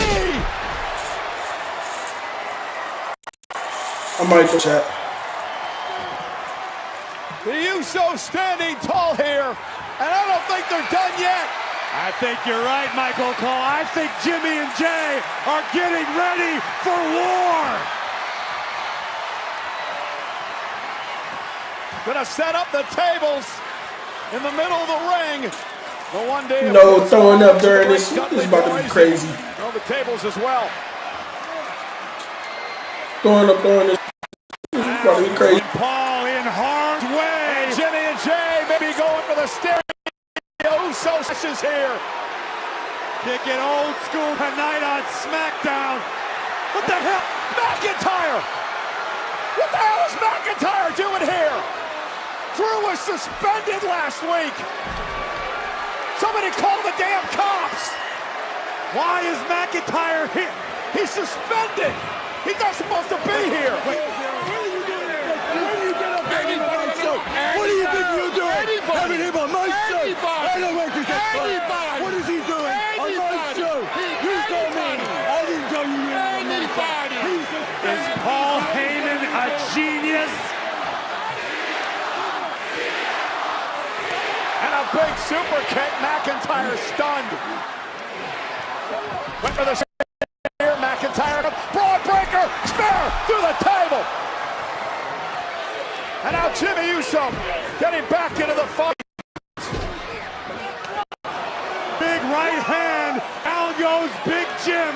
I might go chat. The Usos standing tall here. And I don't think they're done yet. I think you're right, Michael Cole. I think Jimmy and Jay are getting ready for war. Gonna set up the tables in the middle of the ring. The one day. No throwing up during this. This is about to be crazy. Oh, the tables as well. Throwing up during this. This is about to be crazy. Paul in harm's way. And Jimmy and Jay maybe going for the stereo. Usos is here. Kicking old school tonight on Smackdown. What the hell? McIntyre! What the hell is McIntyre doing here? Drew was suspended last week. Somebody call the damn cops. Why is McIntyre here? He's suspended. He's not supposed to be here. What are you doing here? When you get up there on my show, what do you think you're doing? Having him on my show. I don't want to get fired. What is he doing on my show? You told me. I didn't tell you anybody. Is Paul Heyman a genius? And a big super kick. McIntyre stunned. Went for the spear. McIntyre. Braun Breaker. Spear through the table. And now Jimmy Uso getting back into the fight. Big right hand. Down goes Big Jim.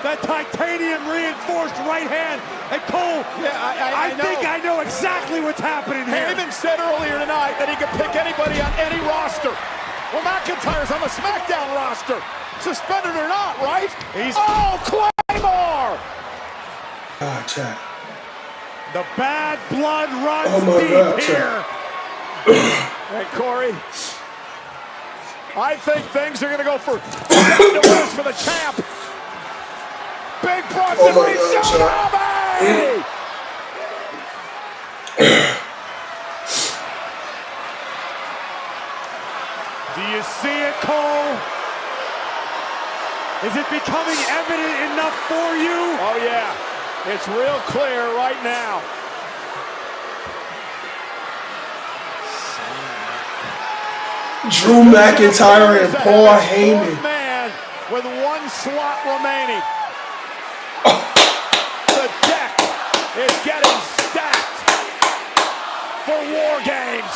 That titanium reinforced right hand. And Cole, I think I know exactly what's happening here. Heyman said earlier tonight that he could pick anybody on any roster. Well, McIntyre's on the Smackdown roster. Suspended or not, right? Claymore! Ah, chat. The bad blood runs deep here. Hey, Corey. I think things are going to go for the champ. Big Bronson Reed Tsunami! Do you see it, Cole? Is it becoming evident enough for you? Oh, yeah. It's real clear right now. Drew McIntyre and Paul Heyman. Man with one slot remaining. The deck is getting stacked for War Games.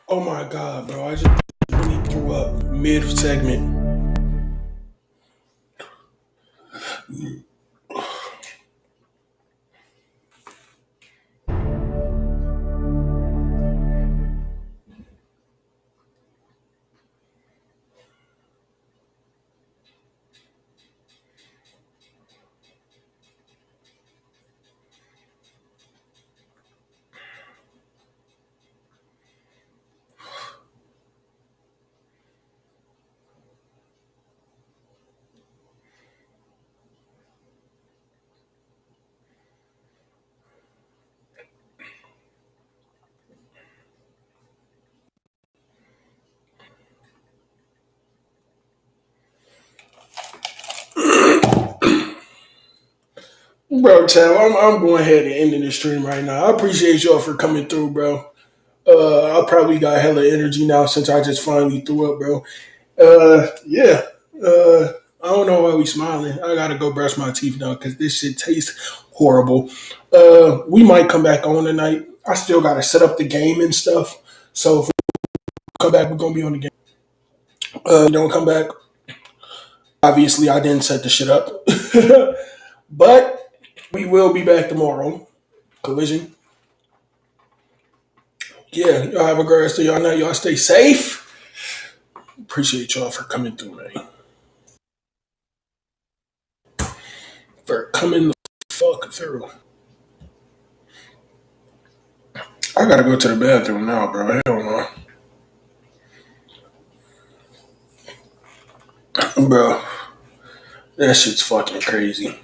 Oh my god, bro! I just really threw up mid segment. Bro, Tab, I'm going ahead and ending the stream right now. I appreciate y'all for coming through, bro. I probably got hella energy now since I just finally threw up, bro. Yeah. I don't know why we smiling. I gotta go brush my teeth now because this shit tastes horrible. We might come back on tonight. I still gotta set up the game and stuff. So if we come back, we're gonna be on the game. Don't come back. Obviously, I didn't set the shit up, but we will be back tomorrow. Collision. Yeah, y'all have a great rest of y'all night. Y'all stay safe. Appreciate y'all for coming through, man. For coming the fuck through. I gotta go to the bathroom now, bro. Hell no. Bro, that shit's fucking crazy.